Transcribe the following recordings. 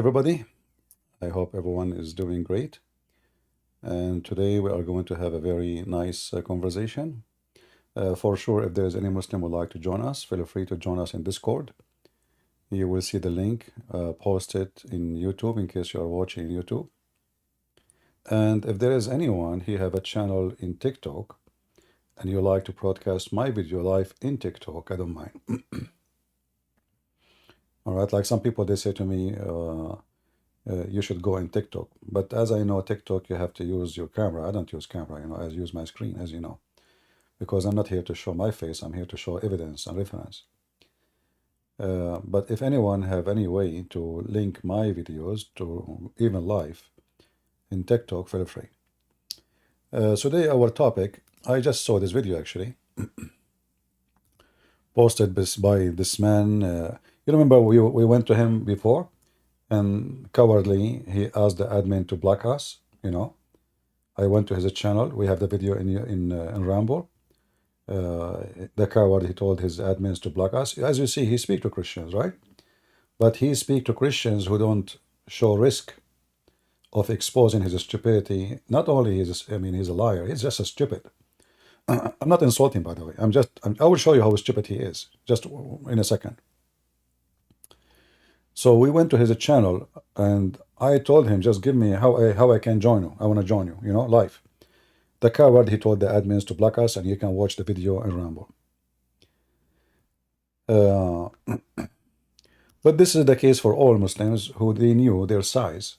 Everybody, I hope everyone is doing great. And today we are going to have a very nice conversation. For sure, if there is any Muslim would like to join us, feel free to join us in Discord. You will see the link posted in YouTube in case you are watching YouTube. And if there is anyone who have a channel in TikTok and you like to broadcast my video live in TikTok, I don't mind. All right, like some people, they say to me, you should go in TikTok. But as I know, TikTok, you have to use your camera. I don't use camera, I use my screen, as you know, because I'm not here to show my face. I'm here to show evidence and reference. But if anyone have any way to link my videos to even live in TikTok, feel free. Today, our topic, I just saw this video actually, posted by this man. You remember we went to him before? And cowardly, he asked the admin to block us. I went to his channel. We have the video in Rambo. The coward, he told his admins to block us. As you see, he speak to Christians, right? But he speak to Christians who don't show risk of exposing his stupidity. Not only he's a liar. He's just a stupid. I'm not insulting, by the way. I will show you how stupid he is just in a second. So we went to his channel, and I told him, just give me how I can join you. I want to join you, live. The coward, he told the admins to block us, and you can watch the video in Rambo. But this is the case for all Muslims who they knew their size.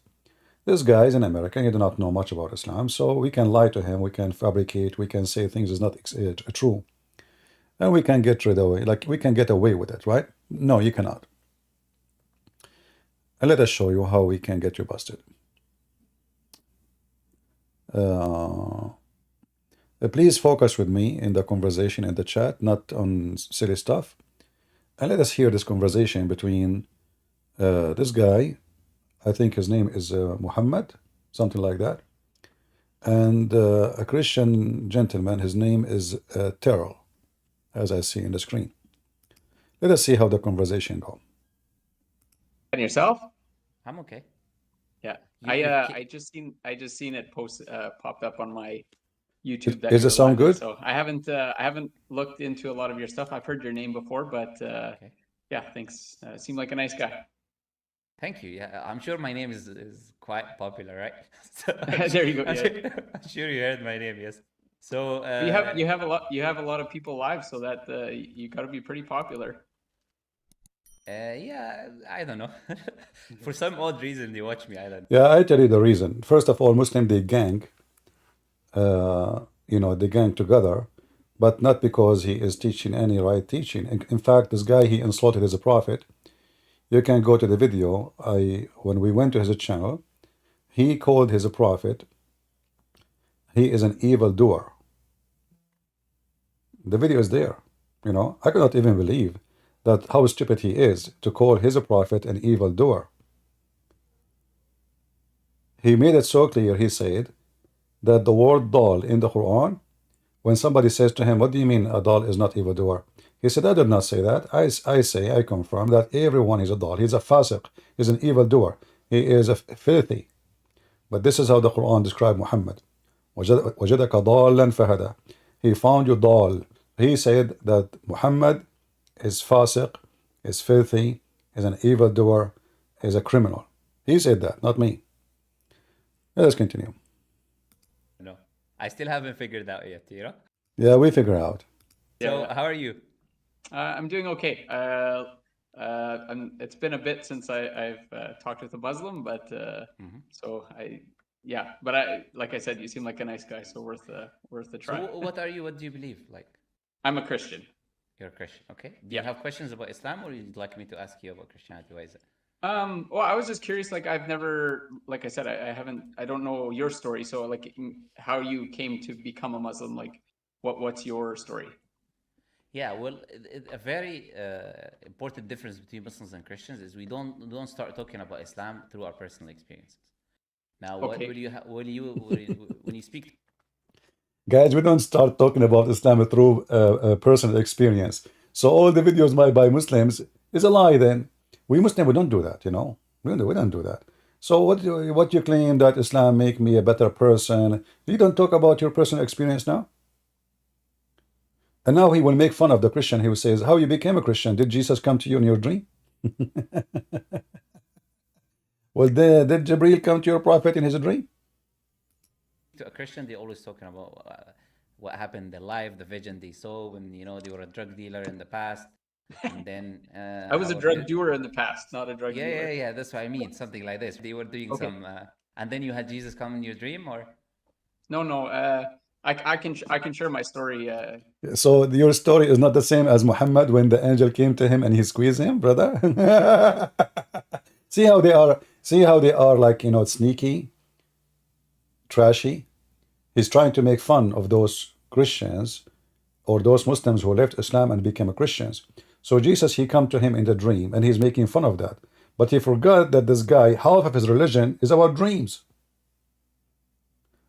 This guy is an American. He do not know much about Islam, so we can lie to him. We can fabricate. We can say things is not true, and we can get rid of it. Like we can get away with it, right? No, you cannot. And let us show you how we can get you busted. Please focus with me in the conversation in the chat, not on silly stuff. And let us hear this conversation between this guy, I think his name is Muhammad, something like that, and a Christian gentleman, his name is Terrell, as I see in the screen. Let us see how the conversation goes. And yourself? I'm okay. Yeah, I just seen it popped up on my YouTube. Does it sound good? So I haven't looked into a lot of your stuff. I've heard your name before, but okay. Yeah, thanks. Seemed like a nice guy. Thank you. Yeah, I'm sure my name is quite popular, right? So there you go. I'm sure you heard my name. Yes. So you have a lot of people live, so that you got to be pretty popular. Yeah, I don't know. For some odd reason, they watch me. I don't know. Yeah, I tell you the reason. First of all, Muslim, they gang. They gang together, but not because he is teaching any right teaching. In fact, this guy, he insulted as a prophet. You can go to the video. When we went to his channel, he called his prophet. He is an evildoer. The video is there. I could not even believe that how stupid he is to call his prophet an evildoer. He made it so clear, he said, that the word dal in the Quran, when somebody says to him, what do you mean a dal is not evildoer? He said, I did not say that. I confirm that everyone is a dal. He's a fasiq. He's an evildoer. He is a filthy. But this is how the Quran described Muhammad. وَجَدَكَ ضَالًا فَهَدَى. He found you dal. He said that Muhammad is fasiq, is filthy, is an evildoer, is a criminal. He said that, not me. Let us continue. No, I still haven't figured it out yet, Yeah, we figure out. So, how are you? I'm doing okay. It's been a bit since I've talked with a Muslim, but so but like I said, you seem like a nice guy, so worth a try. So what are you? What do you believe? Like, I'm a Christian. You're a Christian, okay? Do you have questions about Islam, or you'd like me to ask you about Christianity? Why is it? Well, I was just curious. Like, I've never, like I said, I don't know your story. So, like, how you came to become a Muslim? Like, what's your story? Yeah, well, a very important difference between Muslims and Christians is we don't start talking about Islam through our personal experiences. Now, what will you when you speak? Guys, we don't start talking about Islam through personal experience. So all the videos made by Muslims is a lie then. We Muslims, we don't do that, We don't do that. So what you claim that Islam make me a better person? You don't talk about your personal experience now. And now he will make fun of the Christian. He will say, how you became a Christian? Did Jesus come to you in your dream? Well, did Jibreel come to your prophet in his dream? To a Christian, they're always talking about what happened in their life, the vision they saw when, you know, they were a drug dealer in the past. And then I was a drug doer in the past, not a drug dealer. Yeah. That's what I mean. Something like this. They were doing some, and then you had Jesus come in your dream, or? No. I can share my story. So your story is not the same as Muhammad when the angel came to him and he squeezed him, brother. See how they are. See how they are, like, you know, sneaky, trashy. He's trying to make fun of those Christians or those Muslims who left Islam and became Christians. So Jesus, he come to him in the dream and he's making fun of that. But he forgot that this guy, half of his religion is about dreams.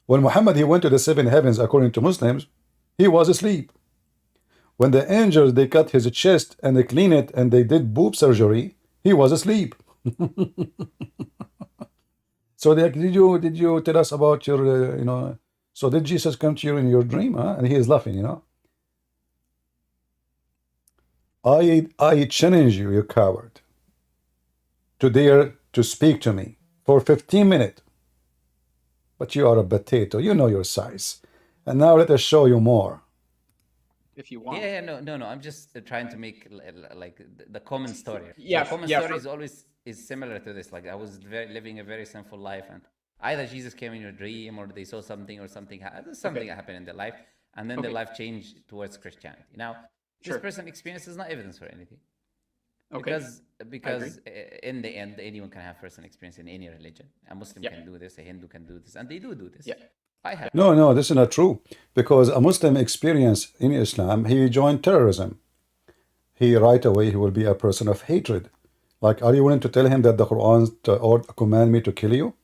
When Muhammad, he went to the 7 heavens according to Muslims, he was asleep. When the angels, they cut his chest and they clean it and they did boob surgery, he was asleep. So did you tell us about your, you know, so did Jesus come to you in your dream? Huh? And he is laughing, you know. I challenge you, you coward, to dare to speak to me for 15 minutes. But you are a potato. You know your size. And now let us show you more. If you want. Yeah, no. I'm just trying to make like the common story. Yeah, the common story is always similar to this. Like I was living a very sinful life, and either Jesus came in your dream, or they saw something, or something happened in their life, and then their life changed towards Christianity. Now, this personal experience is not evidence for anything. Because in the end, anyone can have personal experience in any religion. A Muslim can do this, a Hindu can do this, and they do this. Yeah. I have. No, this is not true. Because a Muslim experience in Islam, he joined terrorism. He right away, he will be a person of hatred. Like, are you willing to tell him that the Quran or command me to kill you?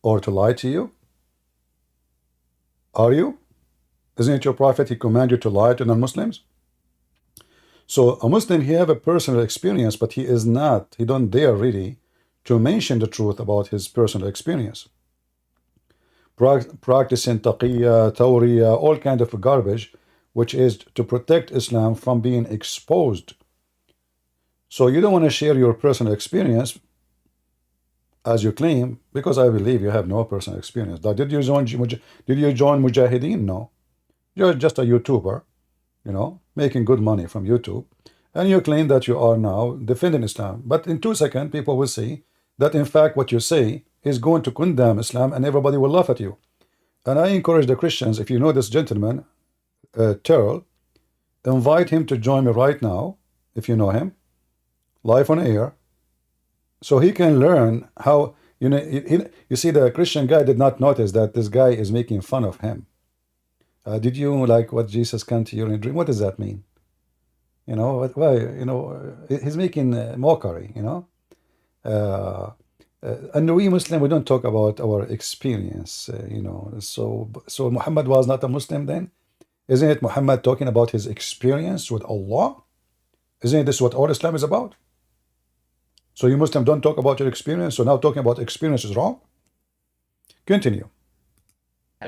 Or to lie to you? Are you? Isn't it your prophet, he command you to lie to non-Muslims? So a Muslim, he have a personal experience, but he don't dare really to mention the truth about his personal experience. Practicing taqiyya, tawriya, all kind of garbage, which is to protect Islam from being exposed. So you don't want to share your personal experience as you claim, because I believe you have no personal experience. Did you join Mujahideen? No. You're just a YouTuber, you know, making good money from YouTube. And you claim that you are now defending Islam. But in 2 seconds, people will see that in fact what you say is going to condemn Islam and everybody will laugh at you. And I encourage the Christians, if you know this gentleman, Terrell, invite him to join me right now, if you know him, live on air, so he can learn how, you know, you see, the Christian guy did not notice that this guy is making fun of him. Did you like what Jesus came to you in a dream? What does that mean? You know, why, you know, he's making mockery, you know. And we Muslim, we don't talk about our experience, you know. So Muhammad was not a Muslim then? Isn't it Muhammad talking about his experience with Allah? Isn't this what all Islam is about? So you Muslim don't talk about your experience, so now talking about experience is wrong? Continue.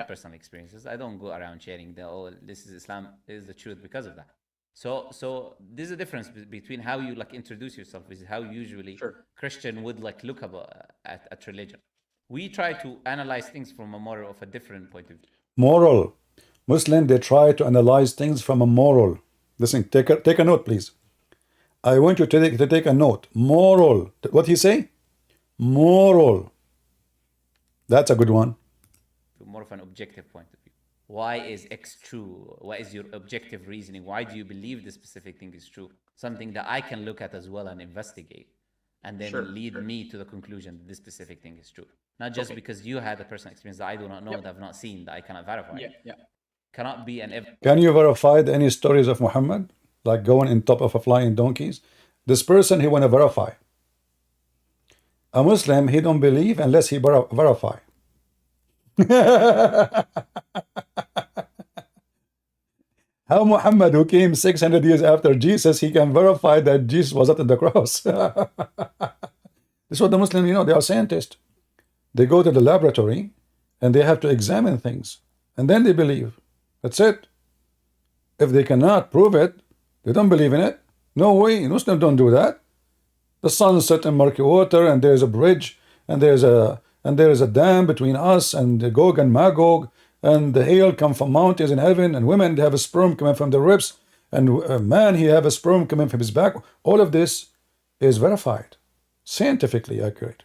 Personal experiences. I don't go around sharing this is Islam, is the truth because of that. So there's a difference between how you like introduce yourself, is how usually Christian would like look at religion. We try to analyze things from a moral of a different point of view. Moral. Muslim, they try to analyze things from a moral. Listen, take a note, please. I want you to take a note. Moral. What he say? Moral. That's a good one. More of an objective point of view. Why is X true? What is your objective reasoning? Why do you believe this specific thing is true? Something that I can look at as well and investigate, and then lead me to the conclusion that this specific thing is true. Not just because you had a personal experience that I do not know, that I've not seen, that I cannot verify. Cannot be an evidence. Can you verify any stories of Muhammad? Like going in top of a flying donkeys? This person, he want to verify. A Muslim, he don't believe unless he verify. How Muhammad, who came 600 years after Jesus, he can verify that Jesus was not on the cross? This is what the Muslims, they are scientists. They go to the laboratory and they have to examine things. And then they believe. That's it. If they cannot prove it, they don't believe in it. No way. Muslims don't do that. The sun set in murky water, and there's a bridge, and there is a dam between us and the Gog and Magog, and the hail come from mountains in heaven, and women, they have a sperm coming from their ribs, and a man, he have a sperm coming from his back. All of this is verified, scientifically accurate.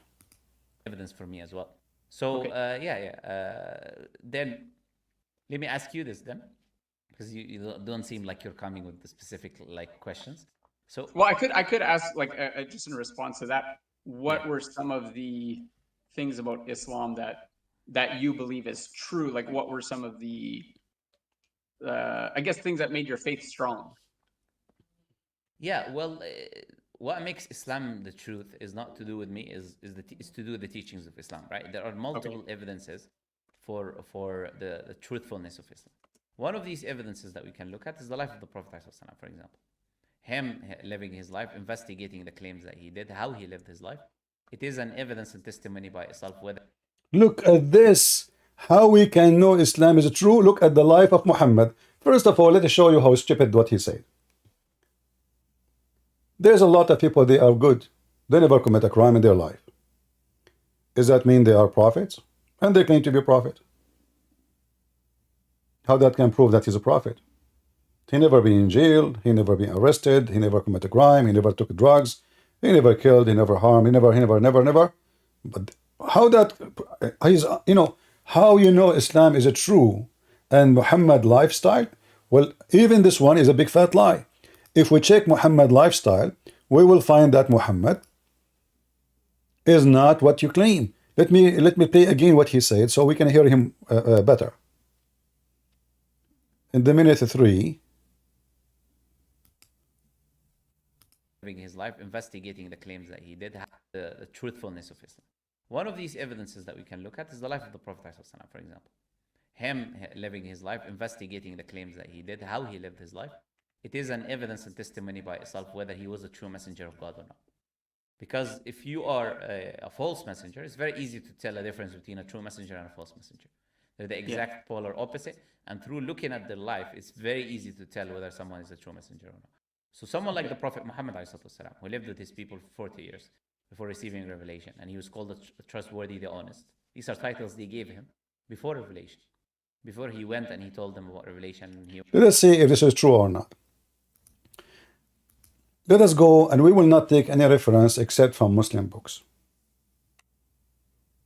Evidence for me as well. So then let me ask you this then, because you don't seem like you're coming with the specific like questions. So well, I could ask like just in response to that, what were some of the things about Islam that you believe is true? Like, what were some of the I guess things that made your faith strong? Yeah, well, what makes Islam the truth is not to do with me, is to do with the teachings of Islam, right? There are multiple evidences for the truthfulness of Islam. One of these evidences that we can look at is the life of the Prophet ﷺ, for example. Him living his life, investigating the claims that he did, how he lived his life. It is an evidence and testimony by itself. Whether look at this, how we can know Islam is true. Look at the life of Muhammad. First of all, let me show you how stupid what he said. There's a lot of people, they are good. They never commit a crime in their life. Does that mean they are prophets? And they claim to be a prophet. How that can prove that he's a prophet? He never been in jail, he never been arrested, he never committed a crime, he never took drugs, he never killed, he never harmed, he never. But how that, he's, how you know Islam is a true and Muhammad lifestyle? Well, even this one is a big fat lie. If we check Muhammad lifestyle, we will find that Muhammad is not what you claim. Let me play again what he said so we can hear him better. In the minute 3. Living his life, investigating the claims that he did, the truthfulness of Islam. One of these evidences that we can look at is the life of the Prophet ﷺ, for example. Him living his life, investigating the claims that he did, how he lived his life. It is an evidence and testimony by itself whether he was a true messenger of God or not. Because if you are a false messenger, it's very easy to tell a difference between a true messenger and a false messenger. They're the exact polar opposite, and through looking at their life, it's very easy to tell whether someone is a true messenger or not. So someone like the Prophet Muhammad ﷺ, who lived with his people for 40 years before receiving revelation, and he was called the trustworthy, the honest. These are titles they gave him before revelation. Before he went and he told them about revelation. Let us see if this is true or not. Let us go, and we will not take any reference except from Muslim books.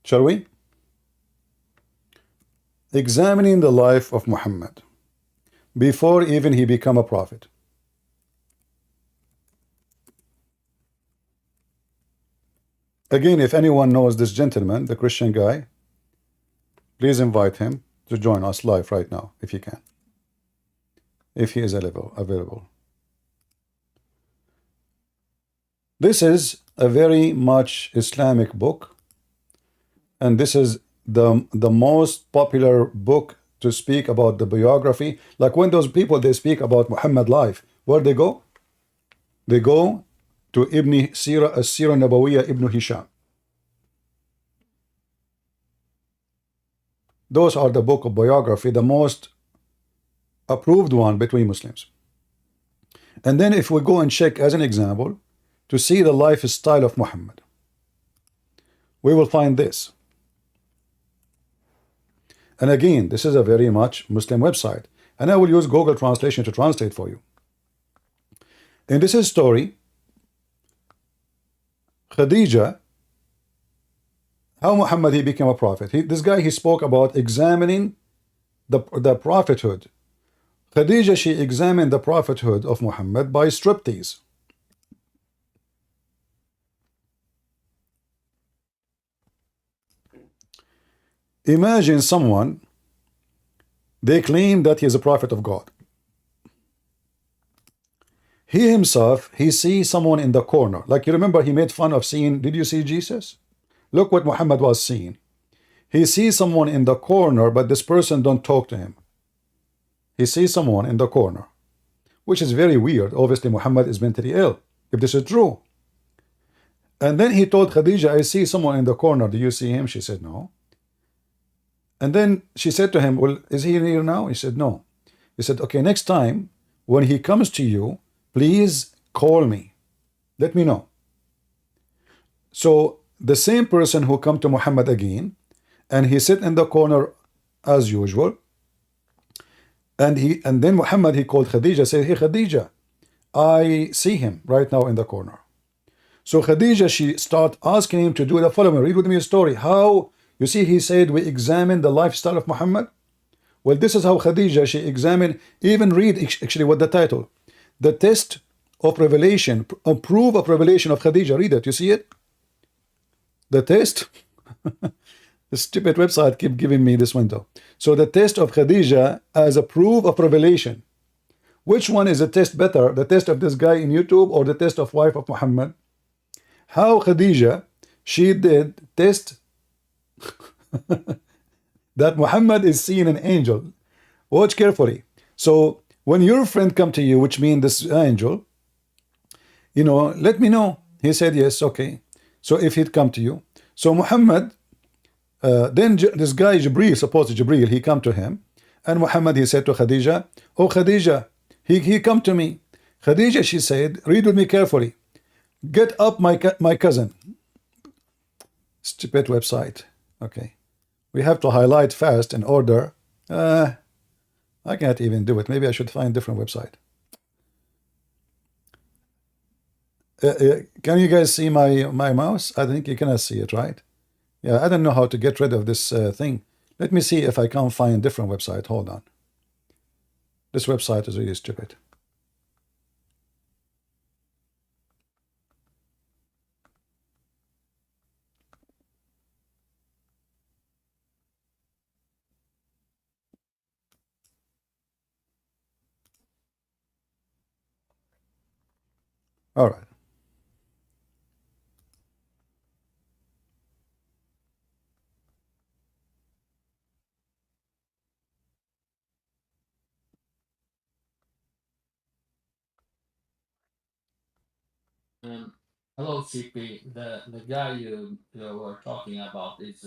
Shall we? Examining the life of Muhammad before even he became a prophet. Again, if anyone knows this gentleman, the Christian guy, please invite him to join us live right now, if he can. If he is available. This is a very much Islamic book, and this is the most popular book to speak about the biography. Like when those people, they speak about Muhammad life, where they go? They go to Ibn Sirah, As-Sirah Nabawiyya Ibn Hisham. Those are the book of biography, the most approved one between Muslims. And then if we go and check as an example to see the lifestyle of Muhammad, we will find this. And again, this is a very much Muslim website, and I will use Google Translation to translate for you. In this story, Khadija, how Muhammad he became a prophet. This guy, he spoke about examining the prophethood. Khadija, she examined the prophethood of Muhammad by striptease. Imagine someone, they claim that he is a prophet of God. He himself, he sees someone in the corner. Like you remember, he made fun of seeing, did you see Jesus? Look what Muhammad was seeing. He sees someone in the corner, but this person don't talk to him. He sees someone in the corner, which is very weird. Obviously, Muhammad is mentally ill, if this is true. And then he told Khadija, I see someone in the corner. Do you see him? She said, no. And then she said to him, well, is he here now? He said, no. He said, okay, next time when he comes to you, please call me. Let me know. So the same person who come to Muhammad again, and he sit in the corner as usual, and then Muhammad, he called Khadija, said, hey Khadija, I see him right now in the corner. So Khadija, she start asking him to do the following. Read with me a story. How, you see, he said, we examine the lifestyle of Muhammad. Well, this is how Khadija, she examined, even read actually what the title. The test of revelation, a proof of revelation of Khadija. Read it, you see it? The test. The stupid website keep giving me this window. So the test of Khadija as a proof of revelation. Which one is the test better? The test of this guy in YouTube or the test of wife of Muhammad? How Khadija, she did test that Muhammad is seeing an angel. Watch carefully. So when your friend come to you, which means this angel, you know, let me know. He said yes, okay. So if he'd come to you, so Muhammad, then this guy Jibreel, supposed Jibreel, he come to him, and Muhammad, he said to Khadija, oh Khadija, he come to me. Khadija, she said, read with me carefully. Get up, my cousin. Stupid website. Okay. We have to highlight fast in order. I can't even do it. Maybe I should find a different website. Can you guys see my mouse? I think you cannot see it, right? Yeah, I don't know how to get rid of this thing. Let me see if I can find a different website. Hold on. This website is really stupid. All right. Hello, CP. The guy you were talking about is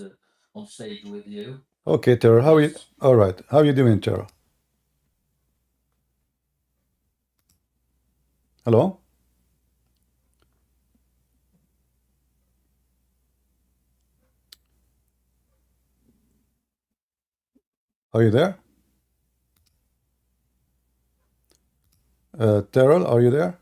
on stage with you. Okay, Terrell, how are you? All right. How are you doing, Terrell? Hello? Are you there? Terrell, are you there?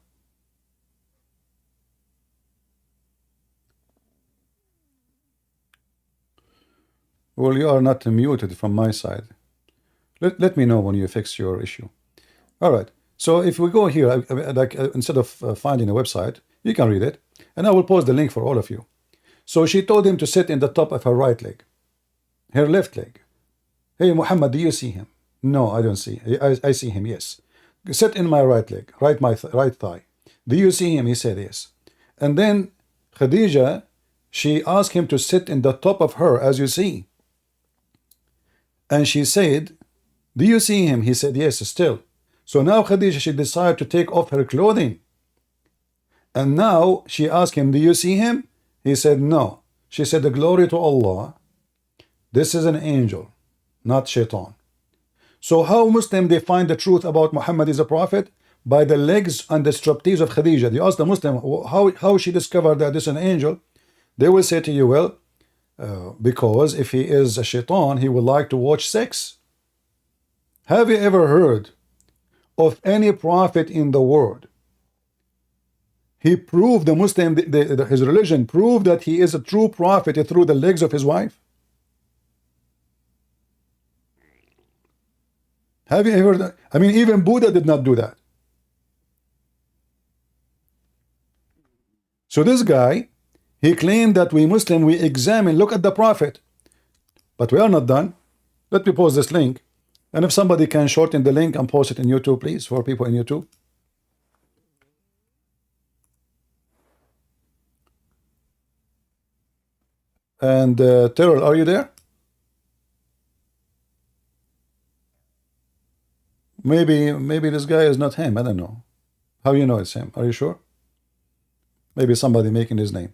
Well, you are not muted from my side. Let me know when you fix your issue. All right. So if we go here, instead of finding a website, you can read it, and I will post the link for all of you. So she told him to sit in the top of her right leg, her left leg. Hey, Muhammad, do you see him? No, I don't see. I see him. Yes. Sit in my right leg, right thigh. Do you see him? He said yes. And then Khadija, she asked him to sit in the top of her, as you see. And she said, do you see him? He said yes, still. So now Khadija, she decided to take off her clothing. And now she asked him, do you see him? He said no. She said, the glory to Allah. This is an angel, not shaitan. So how Muslim they find the truth about Muhammad is a prophet? By the legs and the striptease of Khadija. You ask the Muslim how she discovered that this is an angel. They will say to you, well, because if he is a shaitan, he would like to watch sex. Have you ever heard of any prophet in the world? He proved, the Muslim, his religion proved that he is a true prophet through the legs of his wife. Have you ever heard? I mean, even Buddha did not do that. So this guy, he claimed that we Muslim, we examine, look at the prophet. But we are not done. Let me post this link. And if somebody can shorten the link and post it in YouTube, please, for people in YouTube. And Terrell, are you there? Maybe this guy is not him. I don't know. How you know it's him? Are you sure? Maybe somebody making his name.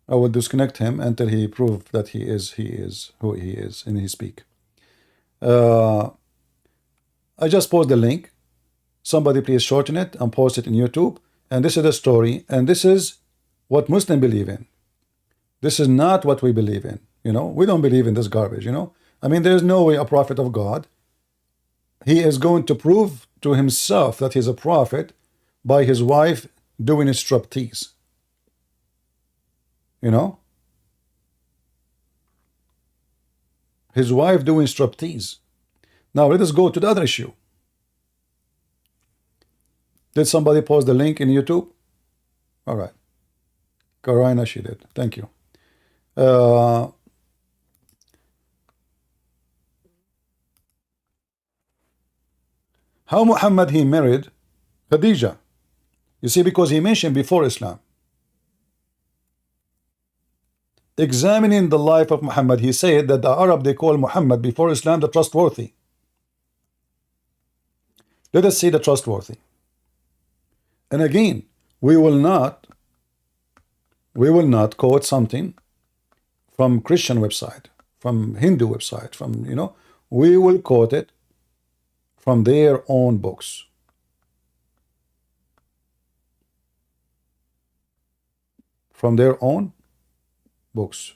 I will disconnect him until he proves that he is who he is and he speak. I just post the link. Somebody please shorten it and post it in YouTube. And this is the story. And this is what Muslims believe in. This is not what we believe in. You know, we don't believe in this garbage. You know, I mean, there's no way a prophet of God, he is going to prove to himself that he's a prophet by his wife doing a striptease. You know, his wife doing striptease. Now let us go to the other issue. Did somebody post the link in YouTube? All right. Karina, she did. Thank you. How Muhammad he married Khadija? You see, because he mentioned before Islam. Examining the life of Muhammad, he said that the Arab, they call Muhammad before Islam the trustworthy. Let us see the trustworthy. And again, we will not quote something from Christian website, from Hindu website, from, you know, we will quote it from their own books. From their own books.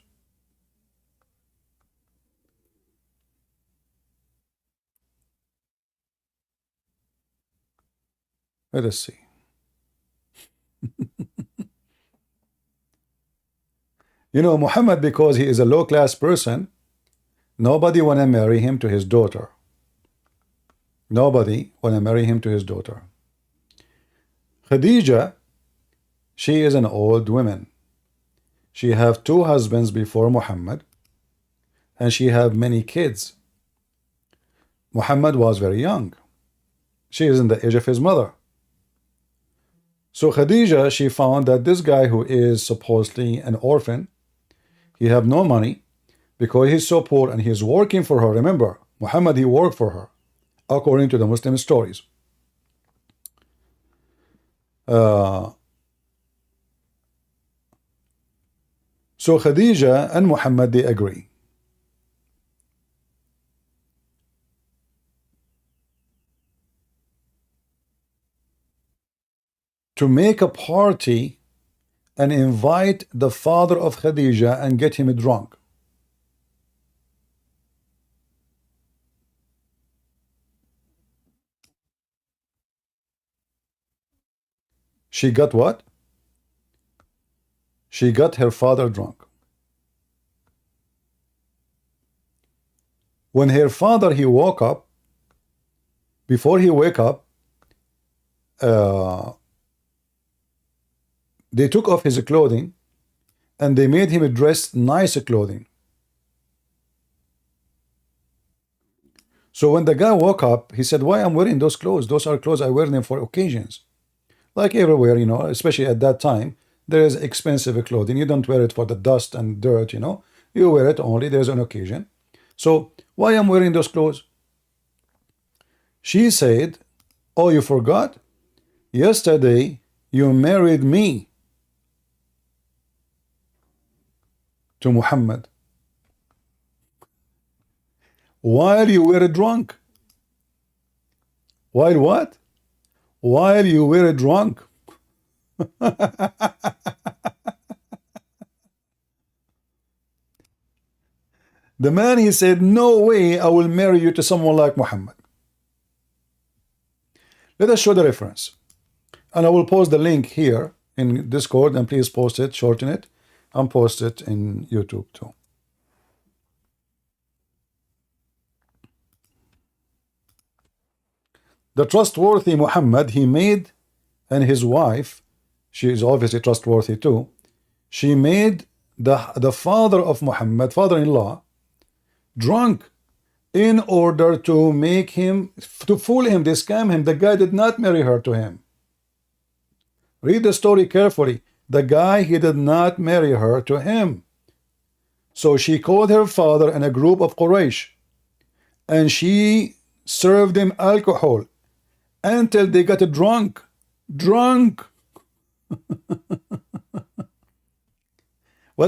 Let us see. You know, Muhammad, because he is a low-class person, nobody want to marry him to his daughter. Nobody want to marry him to his daughter. Khadija, she is an old woman. She have 2 husbands before Muhammad, and she have many kids. Muhammad was very young. She is in the age of his mother. So Khadija, she found that this guy who is supposedly an orphan, he have no money because he's so poor and he's working for her. Remember, Muhammad, he worked for her, according to the Muslim stories. So Khadija and Muhammad, they agree. To make a party and invite the father of Khadija and get him drunk. She got what? She got her father drunk. When her father, he woke up, before he wake up, they took off his clothing and they made him dress nice clothing. So when the guy woke up, he said, why I'm wearing those clothes? Those are clothes I wear them for occasions. Like everywhere, you know, especially at that time, there is expensive clothing. You don't wear it for the dust and dirt, you know. You wear it only there's an occasion. So why I'm wearing those clothes? She said, oh, you forgot? Yesterday you married me to Muhammad while you were drunk. While what? While you were drunk. The man, he said, no way I will marry you to someone like Muhammad. Let us show the reference. And I will post the link here in Discord, and please post it, shorten it, and post it in YouTube too. The trustworthy Muhammad, he made, and his wife, she is obviously trustworthy too, she made the father of Muhammad, father-in-law, drunk in order to make him, to fool him, they scam him. The guy did not marry her to him. Read the story carefully. The guy, he did not marry her to him. So she called her father and a group of Quraysh, and she served him alcohol until they got drunk. Drunk.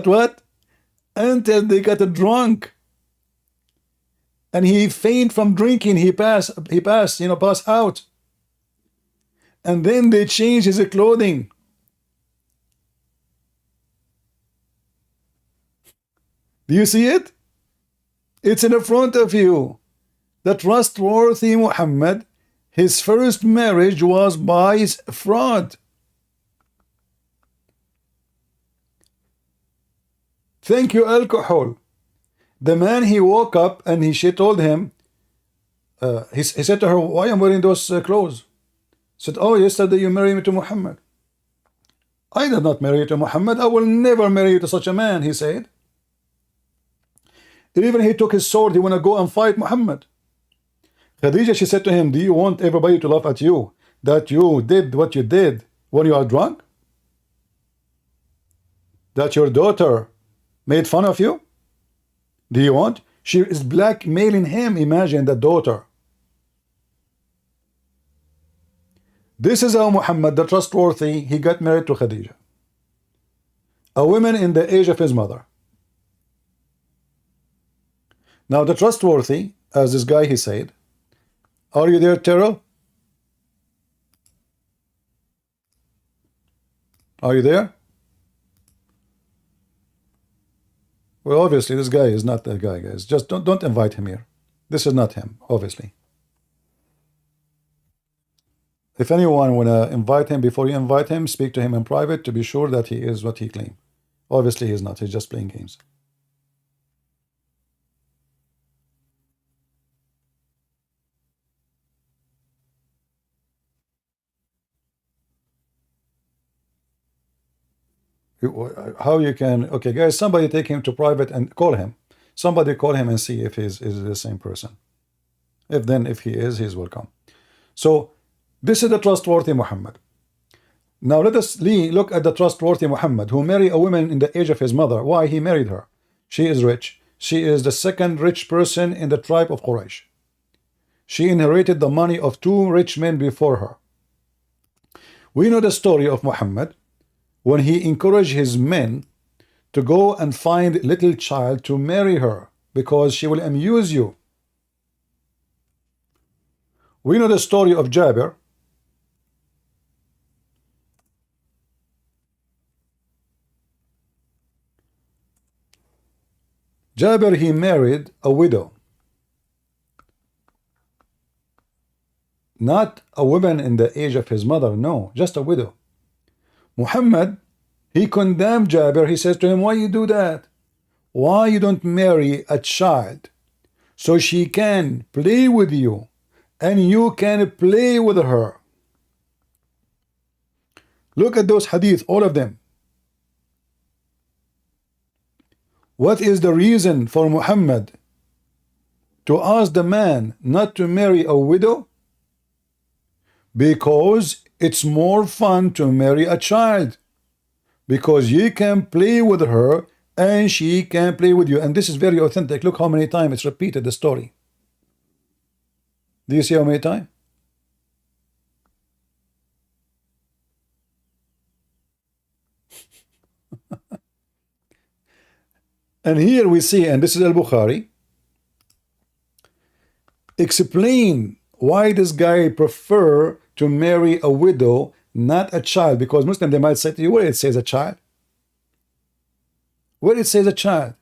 What? Until they got drunk. And he faint from drinking. He passed, passed out. And then they changed his clothing. Do you see it? It's in front of you. The trustworthy Muhammad, his first marriage was by fraud. Thank you, alcohol. The man, he woke up and she told him, he said to her, why am I wearing those clothes? Said, oh, yesterday you married me to Muhammad. I did not marry you to Muhammad. I will never marry you to such a man, he said. Even he took his sword, he want to go and fight Muhammad. Khadija, she said to him, do you want everybody to laugh at you that you did what you did when you are drunk? That your daughter made fun of you? Do you want? She is blackmailing him. Imagine the daughter. This is how Muhammad, the trustworthy, he got married to Khadija, a woman in the age of his mother. Now the trustworthy, as this guy he said, are you there, Terrell? Are you there? Well, obviously this guy is not that guy, guys. Just don't invite him here. This is not him, obviously. If anyone wanna invite him, before you invite him, speak to him in private to be sure that he is what he claimed. Obviously he's not. He's just playing games. How you can, okay guys, somebody take him to private and call him. Somebody call him and see if he's the same person. If he is, he's welcome. So this is the trustworthy Muhammad. Now let us look at the trustworthy Muhammad, who married a woman in the age of his mother. Why he married her? She is rich. She is the second rich person in the tribe of Quraysh. She inherited the money of 2 rich men before her. We know the story of Muhammad when he encouraged his men to go and find little child to marry her because she will amuse you. We know the story of Jabir. Jabir, he married a widow. Not a woman in the age of his mother, no, just a widow. Muhammad, he condemned Jabir. He says to him, why you do that? Why you don't marry a child so she can play with you and you can play with her? Look at those hadith, all of them. What is the reason for Muhammad to ask the man not to marry a widow? Because it's more fun to marry a child, because you can play with her and she can play with you. And this is very authentic. Look how many times it's repeated, the story. Do you see how many times? And here we see, and this is Al-Bukhari, explain why this guy prefer to marry a widow, not a child. Because Muslim, they might say to you, where it says a child? Where it says a child?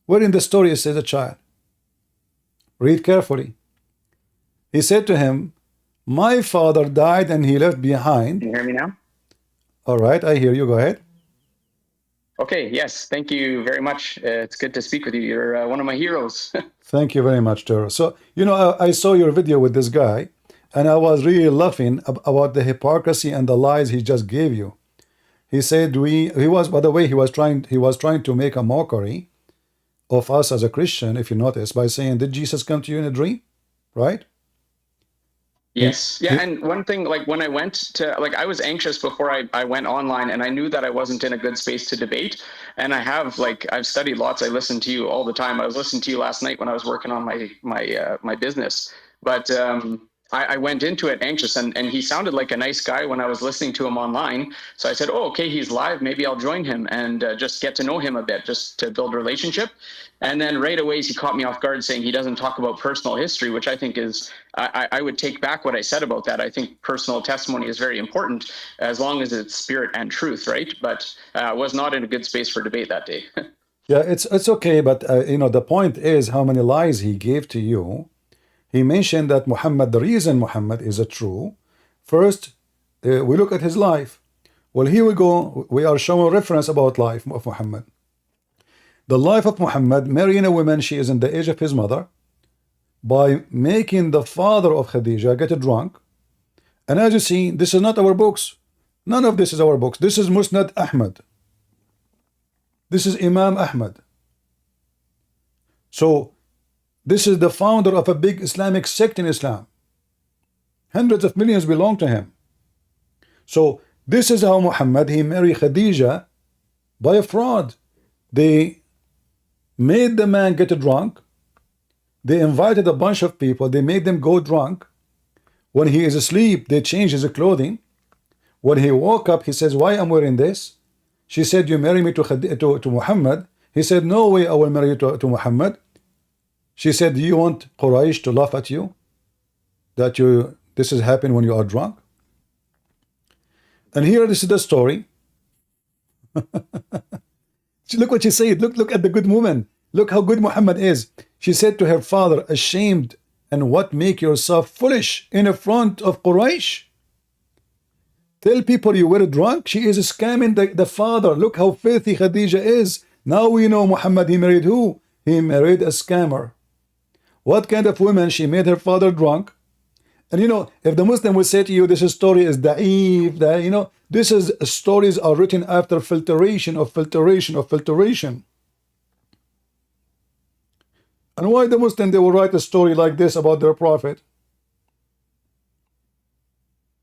Where in the story it says a child? Read carefully. He said to him, my father died and he left behind. Can you hear me now? All right, I hear you. Go ahead. Okay, yes, thank you very much. It's good to speak with you. You're one of my heroes. Thank you very much, Taro. So, you know, I saw your video with this guy, and I was really laughing about the hypocrisy and the lies he just gave you. He said he was, by the way, he was trying to make a mockery of us as a Christian, if you notice, by saying, did Jesus come to you in a dream? Right? Yes. Yeah. And one thing, like when I went to, like, I was anxious before I went online, and I knew that I wasn't in a good space to debate. And I've studied lots. I listen to you all the time. I was listening to you last night when I was working on my business. But I went into it anxious, and he sounded like a nice guy when I was listening to him online. So I said, oh, okay, he's live. Maybe I'll join him and just get to know him a bit, just to build a relationship. And then right away, he caught me off guard saying he doesn't talk about personal history, which I think is, I would take back what I said about that. I think personal testimony is very important as long as it's spirit and truth, right? But was not in a good space for debate that day. Yeah, it's okay, but you know, the point is how many lies he gave to you. He mentioned that Muhammad, the reason Muhammad is a true, first, we look at his life. Well, here we go. We are showing reference about life of Muhammad. The life of Muhammad, marrying a woman, she is in the age of his mother, by making the father of Khadija get drunk. And as you see, this is not our books. None of this is our books. This is Musnad Ahmad. This is Imam Ahmad. So, this is the founder of a big Islamic sect in Islam. Hundreds of millions belong to him. So, this is how Muhammad, he married Khadija by a fraud. They made the man get drunk. They invited a bunch of people. They made them go drunk. When he is asleep, they change his clothing. When he woke up, he says, why am I wearing this? She said, you marry me to Muhammad. He said, no way I will marry you to Muhammad. She said, do you want Quraysh to laugh at you? That this has happened when you are drunk? And here, this is the story. Look what she said. Look at the good woman. Look how good Muhammad is. She said to her father, ashamed, and what make yourself foolish in front of Quraysh? Tell people you were drunk. She is scamming the father. Look how filthy Khadija is. Now we know Muhammad, he married who? He married a scammer. What kind of woman? She made her father drunk. And you know, if the Muslim will say to you, this story is da'if, you know, this is stories are written after filtration of filtration of filtration. And why the Muslim, they will write a story like this about their prophet?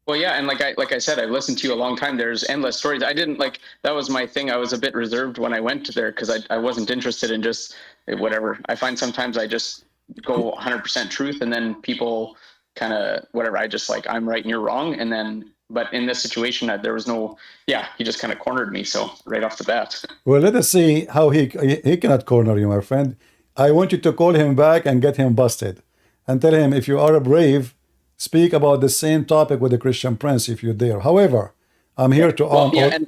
Well, yeah, and like I said, I've listened to you a long time. There's endless stories. I didn't that was my thing. I was a bit reserved when I went there because I wasn't interested in just whatever. I find sometimes I just go 100% truth, and then people kind of whatever. I just I'm right and you're wrong, and then. But in this situation, there was no. Yeah, he just kind of cornered me. So right off the bat. Well, let us see how he cannot corner you, my friend. I want you to call him back and get him busted, and tell him if you are brave. Speak about the same topic with the Christian Prince if you dare. However, I'm here to go ahead.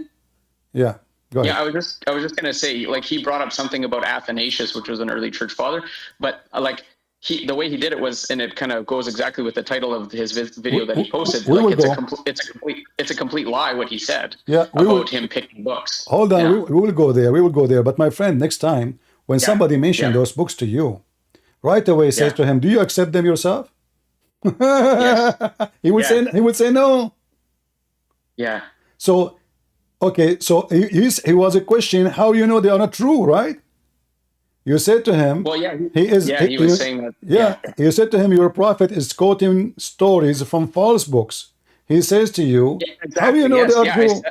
Yeah, I was just gonna say, he brought up something about Athanasius, which was an early church father, but the way he did it was, and it kind of goes exactly with the title of his video that he posted. It's a complete lie what he said about him picking books. Hold on, yeah. we will go there. We will go there. But my friend, next time when somebody mentions those books to you, right away says to him, "Do you accept them yourself?" Yes. He would say no. Yeah. So, okay. So he was a question. How you know they are not true, right? You said to him. Well, yeah. He was saying that. Yeah. You said to him, your prophet is quoting stories from false books. He says to you, exactly. How you know they are true?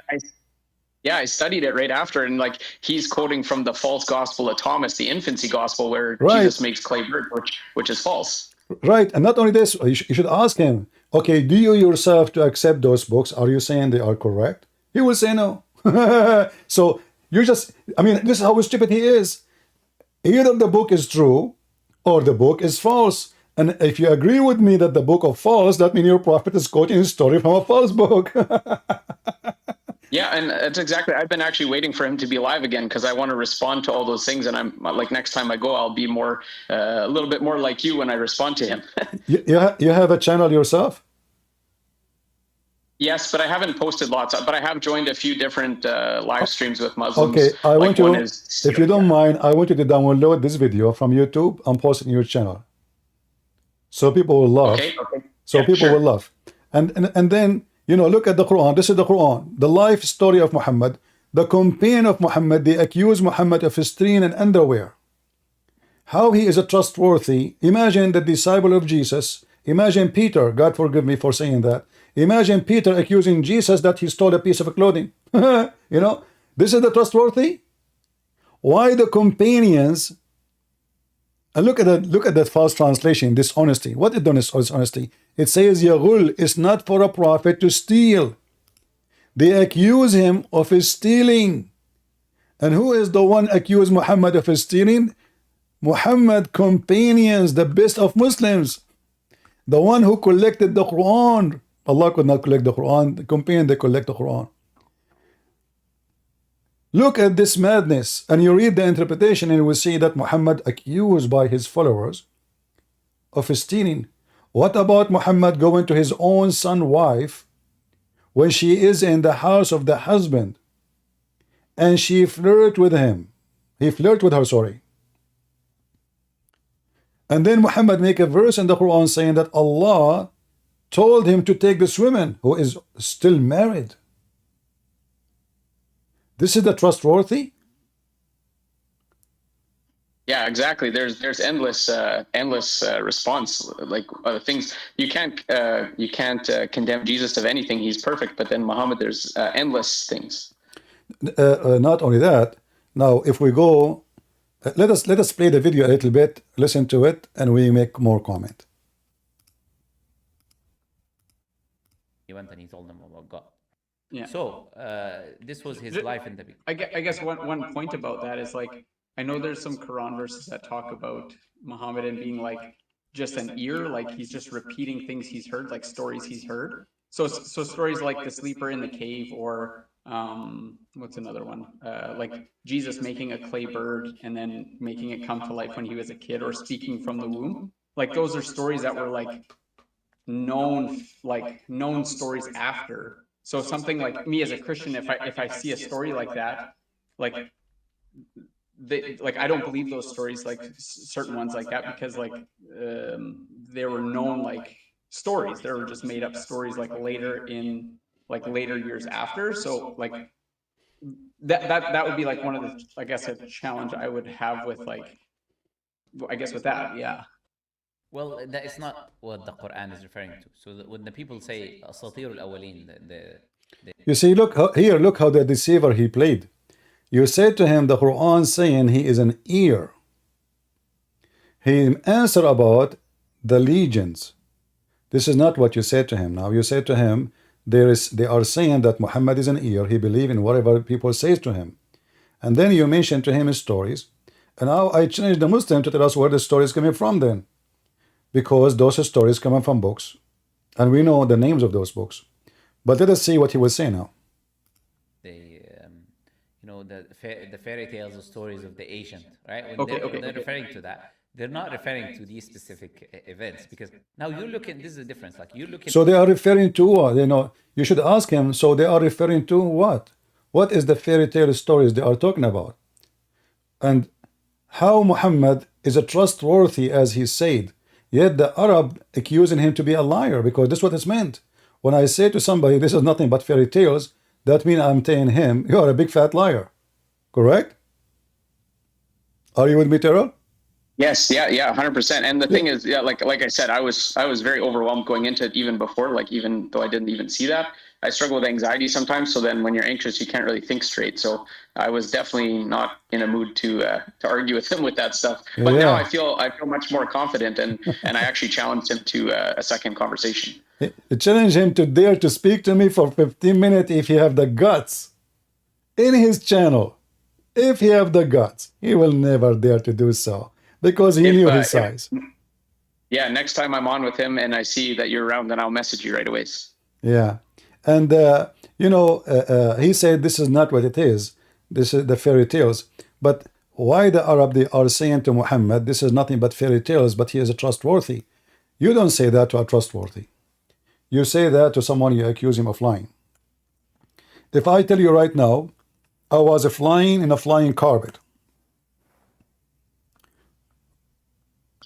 I studied it right after, and he's quoting from the false gospel of Thomas, the infancy gospel, where Jesus makes clay bird, which is false. Right, and not only this, you should ask him, okay, do you yourself to accept those books? Are you saying they are correct? He will say no. So you just, this is how stupid he is. Either the book is true or the book is false. And if you agree with me that the book is false, that means your prophet is quoting a story from a false book. Yeah, and that's exactly. I've been actually waiting for him to be live again because I want to respond to all those things. And I'm next time I go, I'll be more, a little bit more like you when I respond to him. You have a channel yourself? Yes, but I haven't posted lots. But I have joined a few different live streams with Muslims. Okay, I want you, if you don't mind, I want you to download this video from YouTube and post it in your channel, so people will laugh. Okay. So people will laugh, and then. Look at the Quran. This is the Quran, the life story of Muhammad, the companion of Muhammad. They accuse Muhammad of stealing an underwear. How he is a trustworthy. Imagine the disciple of Jesus. Imagine Peter. God forgive me for saying that. Imagine Peter accusing Jesus that he stole a piece of clothing. This is the trustworthy. Why the companions? And look at that false translation, dishonesty. What is dishonesty? It says Yaghul is not for a prophet to steal. They accuse him of stealing. And who is the one accused Muhammad of stealing? Muhammad companions, the best of Muslims. The one who collected the Quran. Allah could not collect the Quran. The companion, they collect the Quran. Look at this madness, and you read the interpretation, and you will see that Muhammad accused by his followers of stealing. What about Muhammad going to his own son's wife when she is in the house of the husband, and she flirt with him? He flirt with her, sorry. And then Muhammad make a verse in the Quran saying that Allah told him to take this woman who is still married. This is the trustworthy? Yeah, exactly. There's endless response. Like things you can't condemn Jesus of anything. He's perfect. But then Muhammad, there's endless things. Not only that. Now, if we go, let us play the video a little bit. Listen to it, and we make more comment. He went and he told them about God. Yeah. So this was his life in the beginning. I guess one point about that is like, I know there's some Quran verses that talk about Muhammad being like just an ear, like he's just repeating things he's heard, like stories he's heard. So stories like the sleeper in the cave, or what's another one? Like Jesus making a clay bird and then making it come to life when he was a kid, or speaking from the womb. Like those are stories that were like known stories after. So something like me as a Christian, if I see a story like that, like I don't believe those stories, like certain ones like that, because like they were known like stories. They were just made up stories like later years after. So like that would be like one of the, I guess, a challenge I would have with like, I guess with that, yeah. Well, that is not what the Quran is referring to. So when the people say Asatir al-Awwaleen, you see, look how the deceiver he played. You said to him, the Quran saying he is an ear. He answered about the legions. This is not what you said to him. Now you said to him, they are saying that Muhammad is an ear. He believes in whatever people say to him. And then you mentioned to him his stories. And now I challenge the Muslim to tell us where the story is coming from then. Because those stories come from books. And we know the names of those books. But let us see what he will say now. The fairy tales, the stories of the ancient, right? When they're referring to that, they're not referring to these specific events, because now you're looking. This is the difference. Like you're looking. So they are referring to what? You should ask him. So they are referring to what? What is the fairy tale stories they are talking about? And how Muhammad is a trustworthy as he said, yet the Arab accusing him to be a liar, because this is what it's meant. When I say to somebody, this is nothing but fairy tales, that means I'm telling him, you are a big fat liar. Correct? Are you with me, Terrell? Yes, yeah, 100%. And the thing is, yeah, like I said, I was very overwhelmed going into it even before, like even though I didn't even see that. I struggle with anxiety sometimes. So then when you're anxious, you can't really think straight. So I was definitely not in a mood to argue with him with that stuff. But now I feel much more confident, and I actually challenged him to a second conversation. Challenge him to dare to speak to me for 15 minutes if he have the guts in his channel. If he have the guts, he will never dare to do so, because he knew his size. Yeah, next time I'm on with him and I see that you're around, then I'll message you right away. Yeah. And, he said this is not what it is. This is the fairy tales. But why the Arab, they are saying to Muhammad, this is nothing but fairy tales, but he is a trustworthy. You don't say that to a trustworthy. You say that to someone you accuse him of lying. If I tell you right now, I was flying in a flying carpet.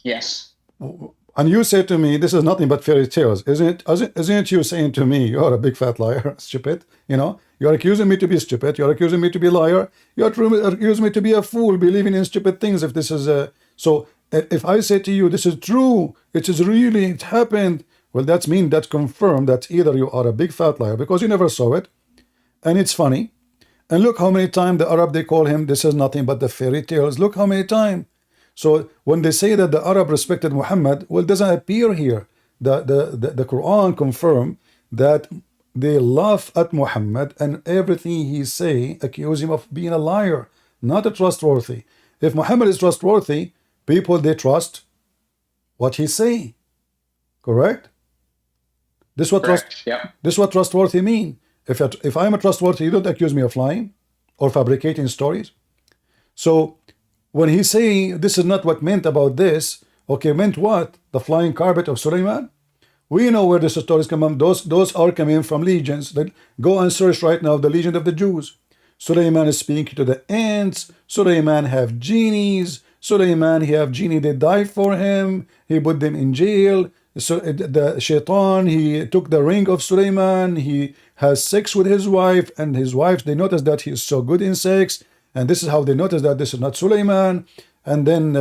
Yes. And you say to me, this is nothing but fairy tales. Isn't you saying to me, you're a big fat liar, stupid? You're accusing me to be stupid. You're accusing me to be a liar. You're accusing me to be a fool, believing in stupid things. If this is so if I say to you, this is true, it happened, well, that's confirmed that either you are a big fat liar because you never saw it, and it's funny. And look how many times the Arab, they call him, this is nothing but the fairy tales. Look how many times. So when they say that the Arab respected Muhammad, well, it doesn't appear here. the Quran confirm that they laugh at Muhammad and everything he say, accuse him of being a liar, not a trustworthy. If Muhammad is trustworthy, people they trust what he say. Correct? This what this what trustworthy mean. If I'm a trustworthy, you don't accuse me of lying or fabricating stories. So when he's saying this is not what meant about this, okay, meant what? The flying carpet of Sulaiman? We know where the stories come from. Those are coming from legions. Go and search right now the legion of the Jews. Sulaiman is speaking to the ants. Sulaiman have genies. Sulaiman, he have genie, they died for him. He put them in jail. So the shaitan, he took the ring of Sulaiman. He has sex with his wife, and his wife, they notice that he is so good in sex. And this is how they notice that this is not Sulaiman. And then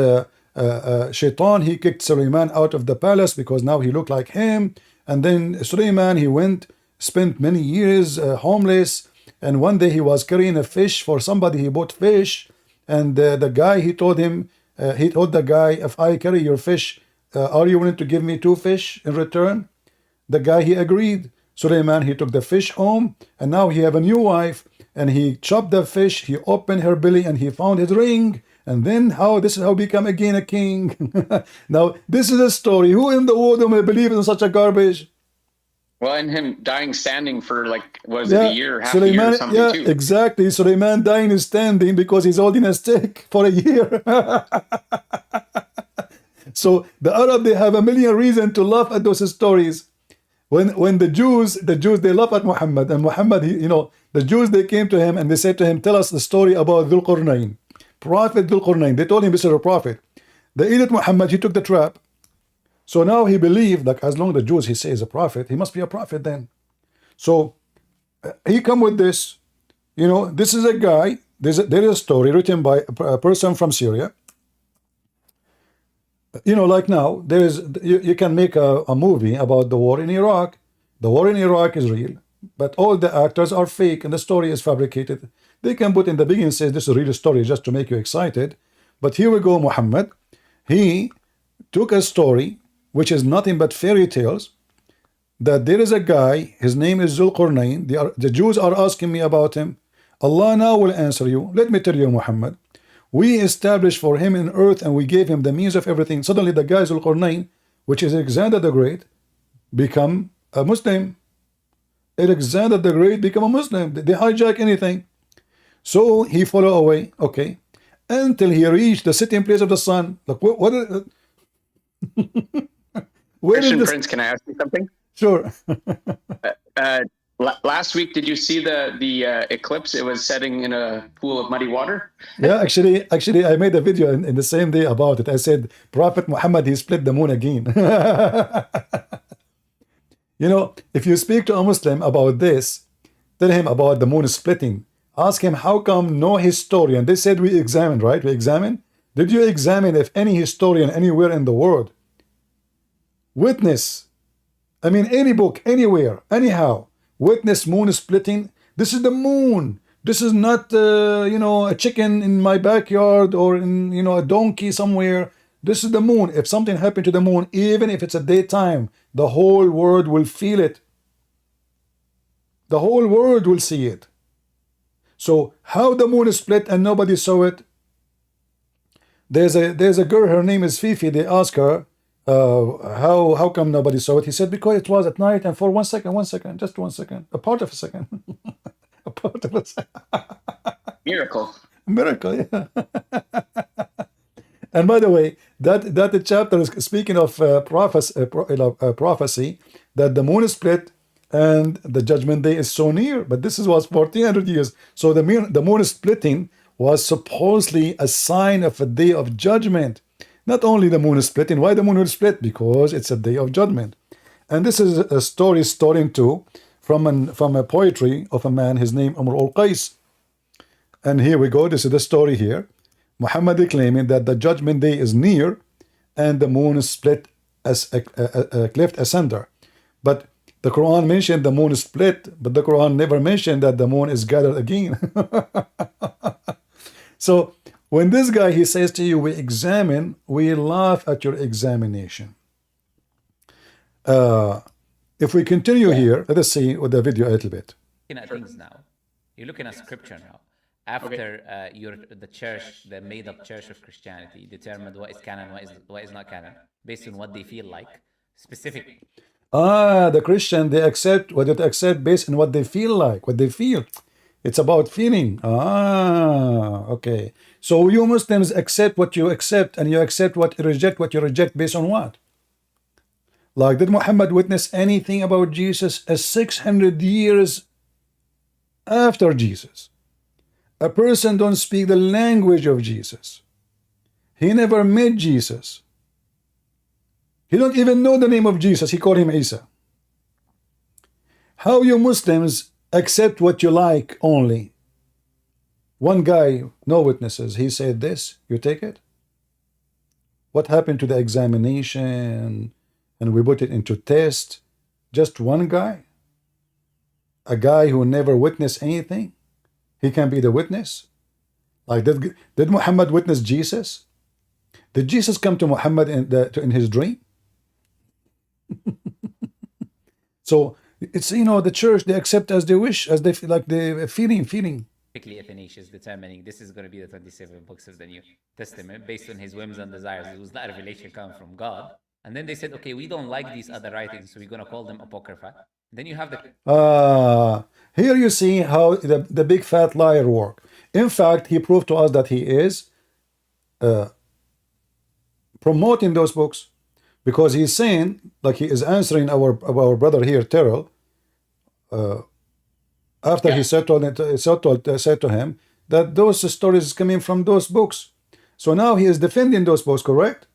shaitan, he kicked Sulaiman out of the palace because now he looked like him. And then Sulaiman, he spent many years homeless. And one day he was carrying a fish for somebody. He bought fish. And the guy, he told the guy, if I carry your fish, are you willing to give me 2 fish in return? The guy, he agreed. Sulaiman, he took the fish home, and now he have a new wife, and he chopped the fish, he opened her belly, and he found his ring. And then this is how he become again a king. Now, this is a story. Who in the world will believe in such a garbage? Well, and him dying standing for like, was it a year, half a year or something too? Exactly. Sulaiman dying standing because he's holding a stick for a year. So the Arab, they have a million reasons to laugh at those stories. When the Jews, they laugh at Muhammad, and Muhammad, the Jews, they came to him and they said to him, tell us the story about Dhul Qarnayn. Prophet Dhul Qarnayn. They told him this is a prophet. The idiot Muhammad, he took the trap. So now he believed that as long as the Jews, he says a prophet, he must be a prophet then. So he come with this, this is a guy, there is a story written by a person from Syria. Like now, you can make a movie about the war in Iraq. The war in Iraq is real, but all the actors are fake and the story is fabricated. They can put in the beginning, say this is a real story just to make you excited. But here we go, Muhammad. He took a story which is nothing but fairy tales, that there is a guy, his name is Dhul Qarnayn. The Jews are asking me about him. Allah now will answer you. Let me tell you, Muhammad. We established for him in earth and we gave him the means of everything. Suddenly the guy Dhul Qarnayn, which is Alexander the Great, become a Muslim. Alexander the Great become a Muslim. They hijack anything. So he follow away, okay, until he reached the sitting place of the sun. Like what Christian Prince, can I ask you something? Sure. Last week, did you see the eclipse? It was setting in a pool of muddy water. Yeah, actually, I made a video in the same day about it. I said, Prophet Muhammad, he split the moon again. If you speak to a Muslim about this, tell him about the moon splitting. Ask him, how come no historian? They said we examined, right? We examined. Did you examine if any historian anywhere in the world witness, any book, anywhere, anyhow, witness moon splitting? This is the moon. This is not, a chicken in my backyard or in, a donkey somewhere. This is the moon. If something happened to the moon, even if it's a daytime, the whole world will feel it. The whole world will see it. So how the moon is split and nobody saw it? There's a girl, her name is Fifi. They ask her, how come nobody saw it? He said, because it was at night and for 1 second, just 1 second, a part of a second. A part of a second. Miracle, yeah. And by the way, that chapter is speaking of prophecy, that the moon is split and the judgment day is so near. But this was 1400 years. So the moon splitting was supposedly a sign of a day of judgment. Not only the moon is splitting. Why the moon will split? Because it's a day of judgment. And this is a story stolen too from a poetry of a man, his name Umar al-Qais. And here we go. This is the story here. Muhammad is claiming that the judgment day is near and the moon is split as a cleft asunder. But the Quran mentioned the moon is split, but the Quran never mentioned that the moon is gathered again. So when this guy, he says to you, we examine, we laugh at your examination. If we continue here, let us see with the video a little bit. Looking at things now. You're looking at scripture now. After the church, the made-up church of Christianity, determined what is canon, what is not canon, based on what they feel like, specific. The Christian, they accept what they accept based on what they feel like, what they feel. It's about feeling. Okay. So you Muslims accept what you accept, and you accept what you reject based on what? Like, did Muhammad witness anything about Jesus 600 years after Jesus? A person don't speak the language of Jesus. He never met Jesus. He don't even know the name of Jesus. He called him Isa. How you Muslims accept what you like only? One guy, no witnesses, he said this, you take it? What happened to the examination? And we put it into test. Just one guy? A guy who never witnessed anything? He can be the witness? Like, did Muhammad witness Jesus? Did Jesus come to Muhammad in his dream? So it's, the church, they accept as they wish, as they feel, like the feeling. Typically, Athanasius determining this is going to be the 27 books of the New Testament based on his whims and desires. It was not a revelation coming from God. And then they said, okay, we don't like these other writings, so we're going to call them Apocrypha. Then you have the... Here you see how the big fat liar work. In fact, he proved to us that he is promoting those books, because he's saying, like he is answering our brother here, Terrell, after he said to him that those stories coming from those books. So now he is defending those books, correct?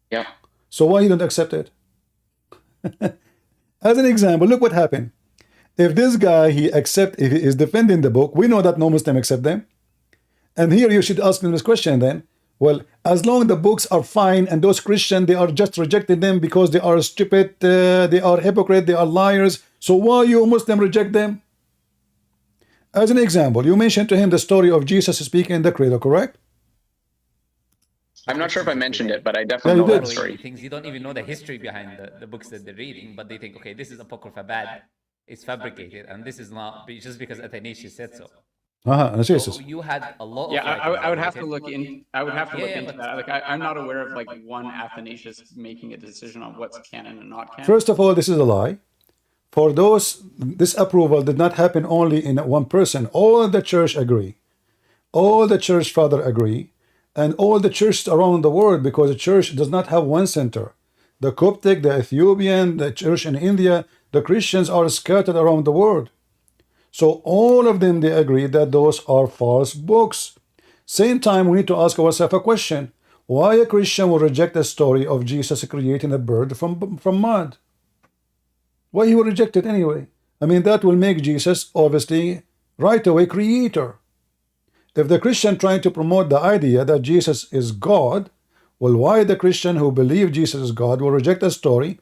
Yeah. So why you don't accept it? As an example, look what happened. If this guy, if he is defending the book, we know that no Muslim accept them. And here you should ask him this question then. Well, as long as the books are fine, and those Christians, they are just rejecting them because they are stupid, they are hypocrite, they are liars. So why you Muslim reject them? As an example, you mentioned to him the story of Jesus speaking in the cradle, correct? I'm not sure if I mentioned it, but I definitely know that story. Things you don't even know the history behind the books that they're reading, but they think, okay, this is Apocrypha bad, it's fabricated, and this is not just because Athanasius said so. So you had a lot of... Yeah, I would have to look in. I would have to look into that. Like, I'm not aware of like one Athanasius making a decision on what's canon and not canon. First of all, this is a lie. For those, this approval did not happen only in one person. All the church agree. All the church father agree. And all the churches around the world, because the church does not have one center. The Coptic, the Ethiopian, the church in India, the Christians are scattered around the world. So all of them, they agree that those are false books. Same time, we need to ask ourselves a question. Why a Christian will reject the story of Jesus creating a bird from mud? Why he will reject it anyway? I mean, that will make Jesus, obviously, right away creator. If the Christian trying to promote the idea that Jesus is God, well, why the Christian who believe Jesus is God will reject the story,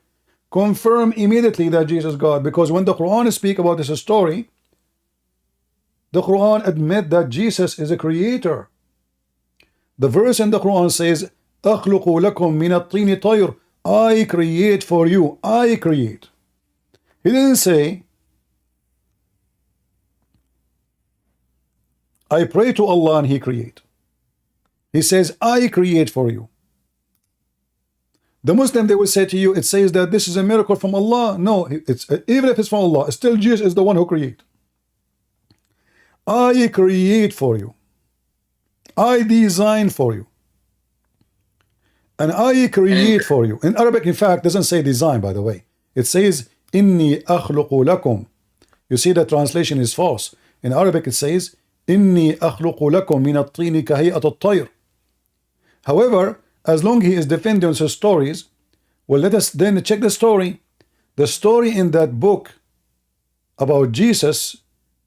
confirm immediately that Jesus is God? Because when the Quran speaks about this story, the Quran admit that Jesus is a creator. The verse in the Quran says, أَخْلُقُ لَكُم مِّنَ الطِّينِ طَيْرٍ, I create for you, I create. He didn't say, I pray to Allah and He create. He says, I create for you. The Muslim, they will say to you, it says that this is a miracle from Allah. No, it's even if it's from Allah, still Jesus is the one who create. I create for you. I design for you. And I create for you. In Arabic, in fact, doesn't say design, by the way. It says, Inni akhluqu lakum. You see, the translation is false. In Arabic, it says, Inni akhluqu lakum min at-tini kahiyat at-tayr. However, as long as he is defending his stories, well, let us then check the story. The story in that book about Jesus,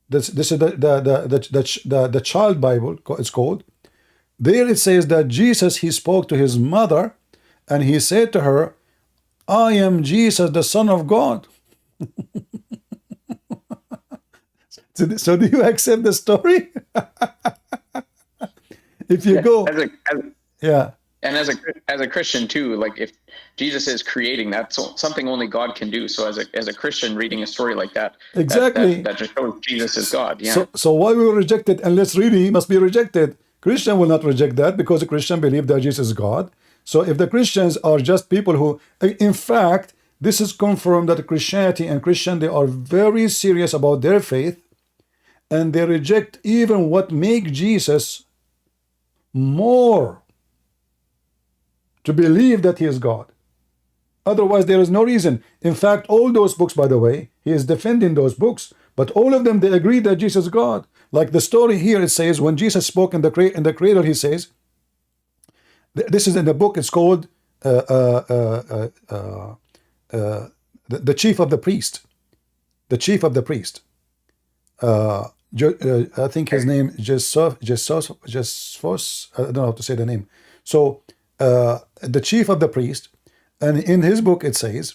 this is the child Bible, it's called. There it says that Jesus, he spoke to his mother and he said to her, I am Jesus, the Son of God. So do you accept the story? If you go... Yeah. And as a Christian too, like if Jesus is creating, that's something only God can do. So as a Christian reading a story like that, Exactly. that just shows Jesus is God. Yeah. So why we will reject it unless really must be rejected? Christian will not reject that because the Christian believe that Jesus is God. So if the Christians are just people who, in fact, this is confirmed that Christianity and Christian, they are very serious about their faith, and they reject even what make Jesus more to believe that he is God. Otherwise, there is no reason. In fact, all those books, by the way, he is defending those books, but all of them, they agree that Jesus is God. Like the story here, it says, when Jesus spoke in the cradle, he says, this is in the book, it's called the chief of the priest. The chief of the priest. I think his name is Jesphos. I don't know how to say the name. So the chief of the priest, and in his book it says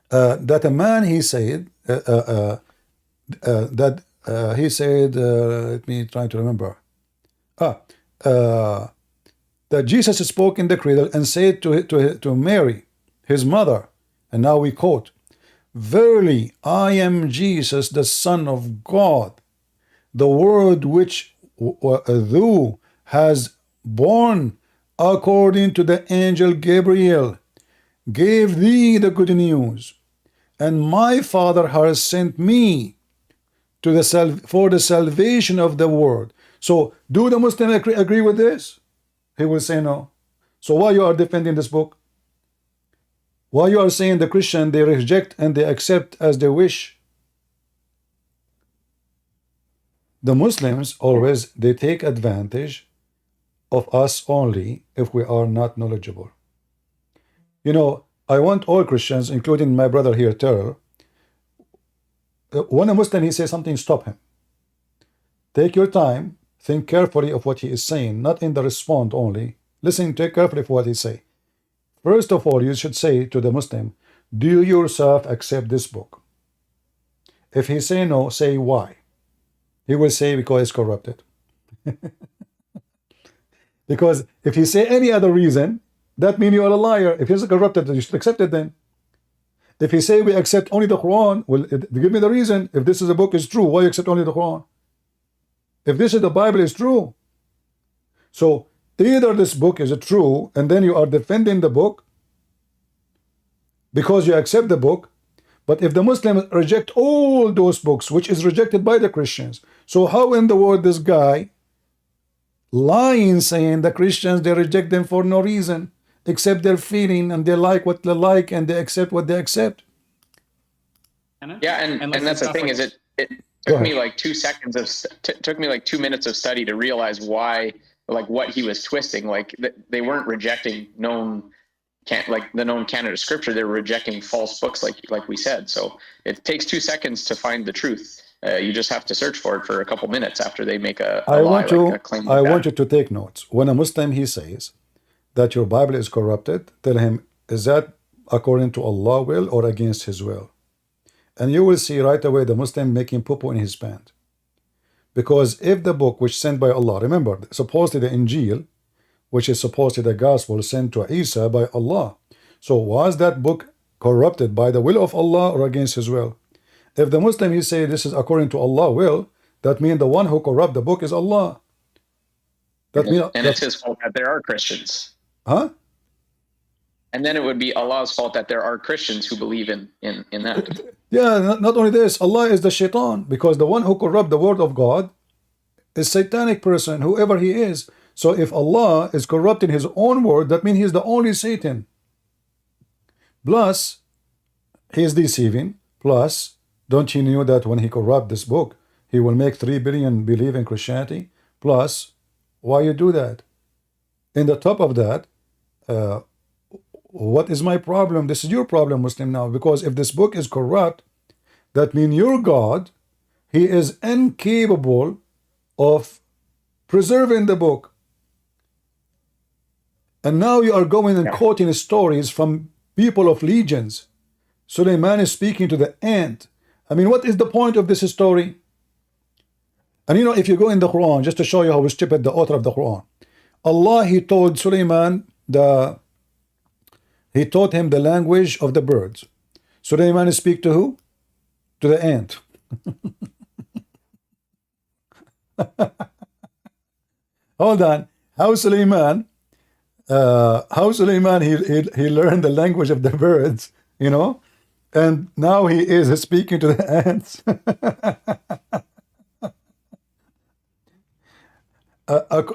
that a man, he said that he said, let me try to remember. That Jesus spoke in the cradle and said to Mary, his mother, and now we quote, "Verily, I am Jesus, the Son of God, the Word which thou hast born, according to the angel Gabriel, gave thee the good news, and my Father has sent me to for the salvation of the world." So, do the Muslims agree with this? He will say no. So why you are defending this book? Why you are saying the Christian, they reject and they accept as they wish? The Muslims always, they take advantage of us only if we are not knowledgeable. You know, I want all Christians, including my brother here, Terrell, when a Muslim, he says something, stop him. Take your time, think carefully of what he is saying, not in the response only. Listen, take carefully for what he say. First of all, you should say to the Muslim, do you yourself accept this book? If he say no, say why. He will say because it's corrupted. Because if he say any other reason, that means you are a liar. If it's corrupted, you should accept it then. If he say we accept only the Quran, well, give me the reason. If this is a book is true, why you accept only the Quran? If this is the Bible is true. So either this book is true and then you are defending the book because you accept the book, but if the Muslims reject all those books, which is rejected by the Christians, so how in the world this guy lying saying the Christians, they reject them for no reason except their feeling, and they like what they like and they accept what they accept? Yeah, and that's the thing, is it took me like 2 seconds of took me like 2 minutes of study to realize why, like what he was twisting. Like they weren't rejecting known canon of scripture, they were rejecting false books, like we said. So it takes 2 seconds to find the truth. You just have to search for it for a couple minutes after they make a claim. I want you to take notes. When a Muslim, he says that your Bible is corrupted, tell him, is that according to Allah's will or against his will? And you will see right away the Muslim making poo-poo in his pants. Because if the book which sent by Allah, remember, supposedly the Injil, which is supposedly the gospel sent to Isa by Allah. So was that book corrupted by the will of Allah or against his will? If the Muslim, he say this is according to Allah's will, that means the one who corrupt the book is Allah. That means, and it's his fault that there are Christians. Huh? And then it would be Allah's fault that there are Christians who believe in that. Yeah, not only this, Allah is the shaitan, because the one who corrupt the word of God is satanic person, whoever he is. So if Allah is corrupting his own word, that means he's the only Satan. Plus, he is deceiving. Plus, don't you know that when he corrupt this book, he will make 3 billion believe in Christianity? Plus, why you do that? In the top of that, what is my problem? This is your problem, Muslim, now. Because if this book is corrupt, that means your God, he is incapable of preserving the book. And now you are going and quoting stories from people of legions. Suleiman is speaking to the ant. I mean, what is the point of this story? And you know, if you go in the Quran, just to show you how stupid the author of the Quran, Allah, he told Suleiman he taught him the language of the birds. Suleiman speak to who? To the ant. Hold on. How Suleiman he learned the language of the birds, you know, and now he is speaking to the ants.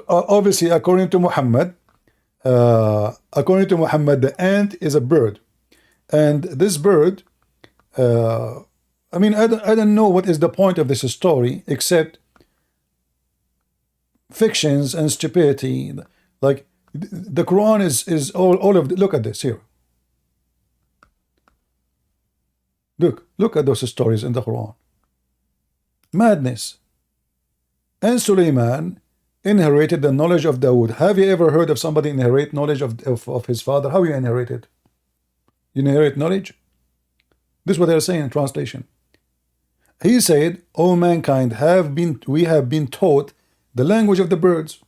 Obviously, according to Muhammad, the ant is a bird, and this bird, I mean, I don't know what is the point of this story except fictions and stupidity. Like the Quran is all of look at this here. Look at those stories in the Quran. Madness. And Suleiman inherited the knowledge of Dawood. Have you ever heard of somebody inherit knowledge of his father? How you inherit it? You inherit knowledge? This is what they're saying in translation. He said, "O mankind, we have been taught the language of the birds."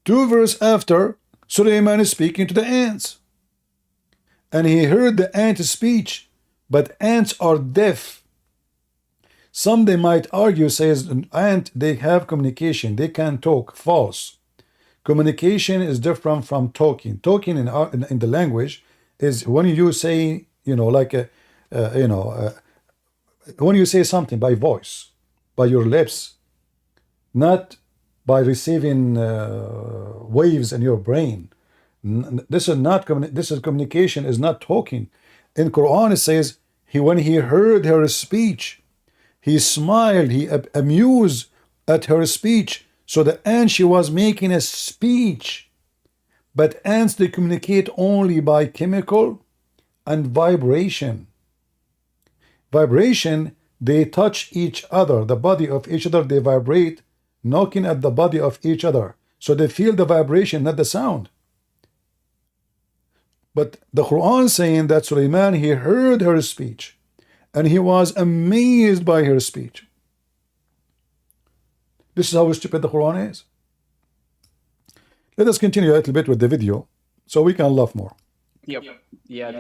2 verses after, Suleiman is speaking to the ants. And he heard the ant speech, but ants are deaf. Some they might argue, says an ant, they have communication, they can talk. False. Communication is different from talking. Talking in the language is when you say, you know, like when you say something by voice, by your lips, not by receiving waves in your brain. This is communication, is not talking. In Quran it says when he heard her speech, he smiled, he amused at her speech. So the ant, she was making a speech. But ants, they communicate only by chemical and vibration. Vibration, they touch each other, the body of each other, they vibrate, knocking at the body of each other. So they feel the vibration, not the sound. But the Quran saying that Suleiman, he heard her speech and he was amazed by her speech. This is how stupid the Quran is. Let us continue a little bit with the video so we can laugh more. Yep. Yeah.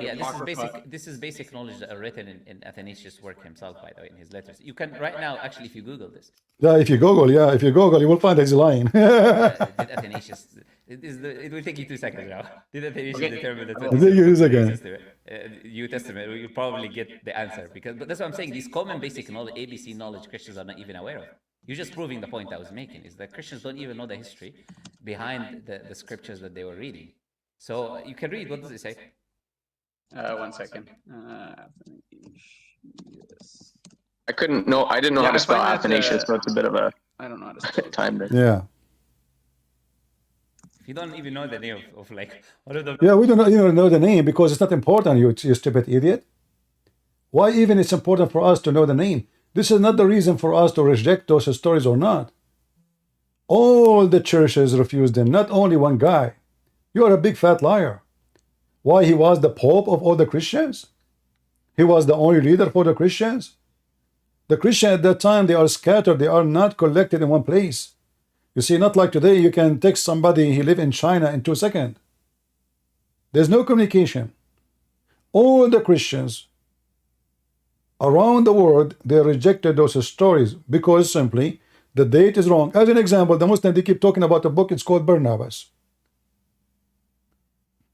This is basic knowledge that are written in Athanasius' work himself, by the way, in his letters. You can right now, actually, if you Google this. Yeah, if you Google, you will find he's lying. Did Athanasius? It will take you 2 seconds now. Did Athanasius determine the 26th New Testament? You'll probably get the answer but that's what I'm saying. These common basic knowledge, ABC knowledge, Christians are not even aware of. You're just proving the point I was making, is that Christians don't even know the history behind the scriptures that they were reading. So you can read. What does it say? 1 second. I didn't know how to spell Athanasius, so it's a bit of a I don't know how to spell time there. Yeah. If you don't even know the name of like one of the we don't even know the name because it's not important, you stupid idiot. Why even it's important for us to know the name? This is not the reason for us to reject those stories or not. All the churches refused them, not only one guy. You are a big fat liar. Why? He was the Pope of all the Christians? He was the only leader for the Christians? The Christians at that time, they are scattered. They are not collected in one place. You see, not like today, you can text somebody, he lives in China in 2 seconds. There's no communication. All the Christians around the world, they rejected those stories because simply the date is wrong. As an example, the Muslims, they keep talking about a book, it's called Barnabas.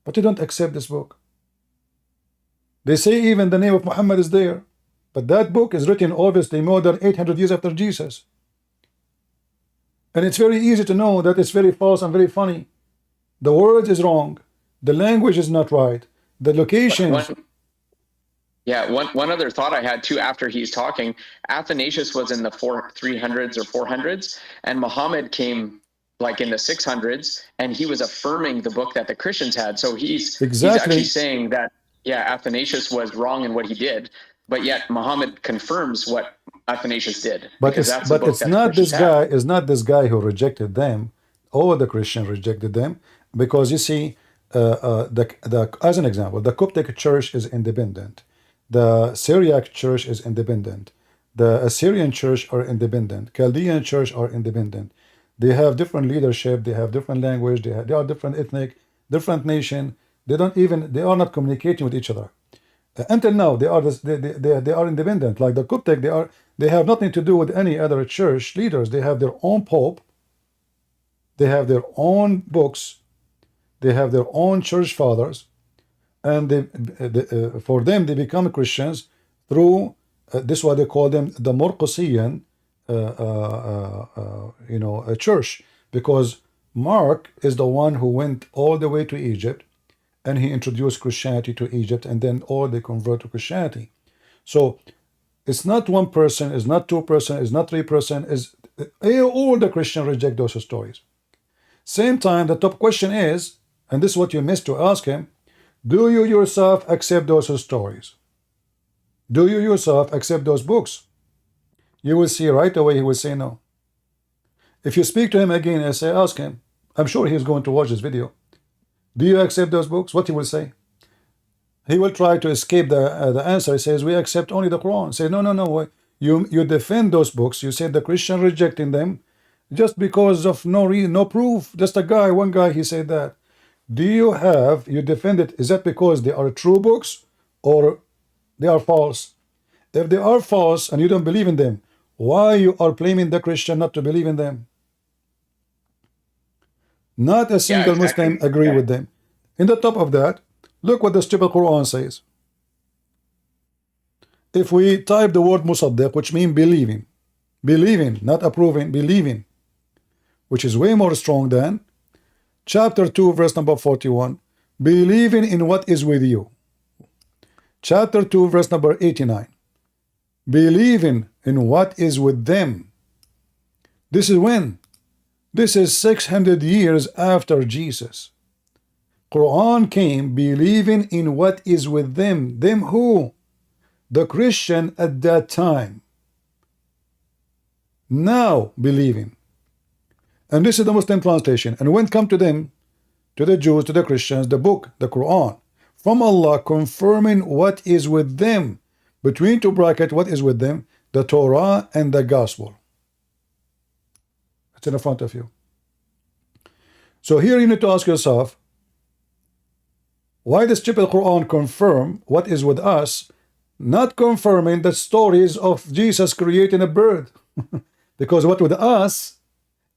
But they don't accept this book. They say even the name of Muhammad is there. But that book is written obviously more than 800 years after Jesus. And it's very easy to know that it's very false and very funny. The word is wrong. The language is not right. The location. One other thought I had too after he's talking, Athanasius was in the 300s or 400s, and Muhammad came like in the 600s, and he was affirming the book that the Christians had. So he's actually saying that, Athanasius was wrong in what he did, but yet Muhammad confirms what Athanasius did. But it's not this guy who rejected them. All the Christians rejected them because you see, as an example, the Coptic Church is independent. The Syriac Church is independent. The Assyrian Church are independent. Chaldean Church are independent. They have different leadership. They have different language. They are different ethnic, different nation. They are not communicating with each other. Until now, they are independent. Like the Coptic, they have nothing to do with any other church leaders. They have their own pope. They have their own books. They have their own church fathers, and for them they become Christians through this is what they call them, the Marcosian a church, because Mark is the one who went all the way to Egypt and he introduced Christianity to Egypt, and then all they convert to Christianity. So it's not one person, it's not two person, it's not 3%, is all the Christians reject those stories. Same time, the top question is, and this is what you missed to ask him, do you yourself accept those stories? Do you yourself accept those books? You will see right away he will say no. If you speak to him again and say, ask him, I'm sure he's going to watch this video. Do you accept those books? What he will say? He will try to escape the answer. He says, we accept only the Quran. Say, no. You defend those books. You say the Christian rejecting them just because of no proof. Just one guy, he said that. Do you defend it? Is that because they are true books or they are false? If they are false and you don't believe in them, why you are blaming the Christian not to believe in them? Not a single Muslim agree with them. In the top of that, look what the stupid Quran says. If we type the word musaddiq, which means believing, not approving, believing, which is way more strong than chapter 2, verse number 41, believing in what is with you. Chapter 2, verse number 89, believing in what is with them. This is when? This is 600 years after Jesus. Quran came believing in what is with them. Them who? The Christian at that time. Now believing. And this is the Muslim translation. And when come to them, to the Jews, to the Christians, the book, the Quran, from Allah confirming what is with them, between two brackets, what is with them? The Torah and the Gospel. It's in the front of you. So here you need to ask yourself, why does stupid Quran confirm what is with us, not confirming the stories of Jesus creating a bird? Because what with us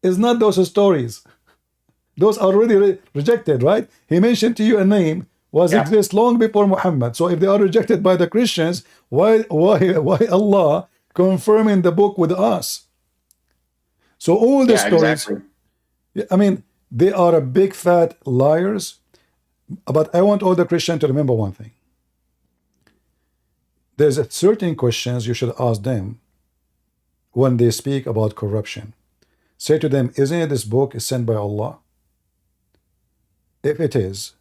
is not those stories. Those are already rejected, right? He mentioned to you a name exist long before Muhammad. So if they are rejected by the Christians, why Allah confirming the book with us? So all the stories, exactly. I mean, they are a big fat liars. But I want all the Christians to remember one thing. There's certain questions you should ask them when they speak about corruption. Say to them, isn't this book sent by Allah? If it is,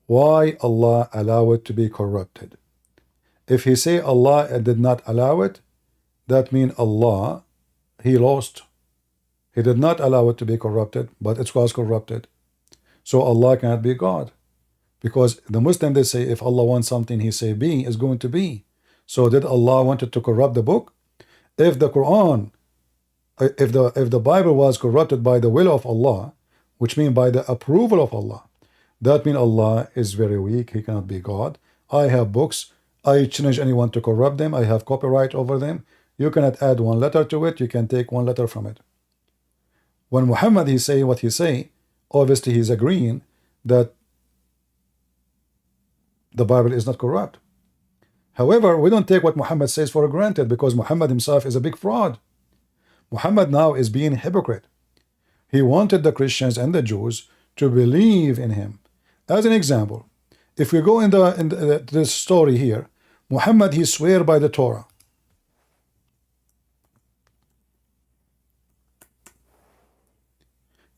why Allah allow it to be corrupted? If he say Allah did not allow it, that means Allah, he lost. He did not allow it to be corrupted, but it was corrupted. So Allah cannot be God. Because the Muslim, they say, if Allah wants something, he say be, is going to be. So did Allah wanted to corrupt the book? If the Quran, if the Bible was corrupted by the will of Allah, which means by the approval of Allah, that means Allah is very weak, he cannot be God. I have books, I challenge anyone to corrupt them, I have copyright over them. You cannot add one letter to it, you can take one letter from it. When Muhammad he say what he say, obviously he's agreeing that the Bible is not corrupt. However, we don't take what Muhammad says for granted, because Muhammad himself is a big fraud. Muhammad now is being hypocrite. He wanted the Christians and the Jews to believe in him. As an example, if we go in this story here, Muhammad he swear by the Torah.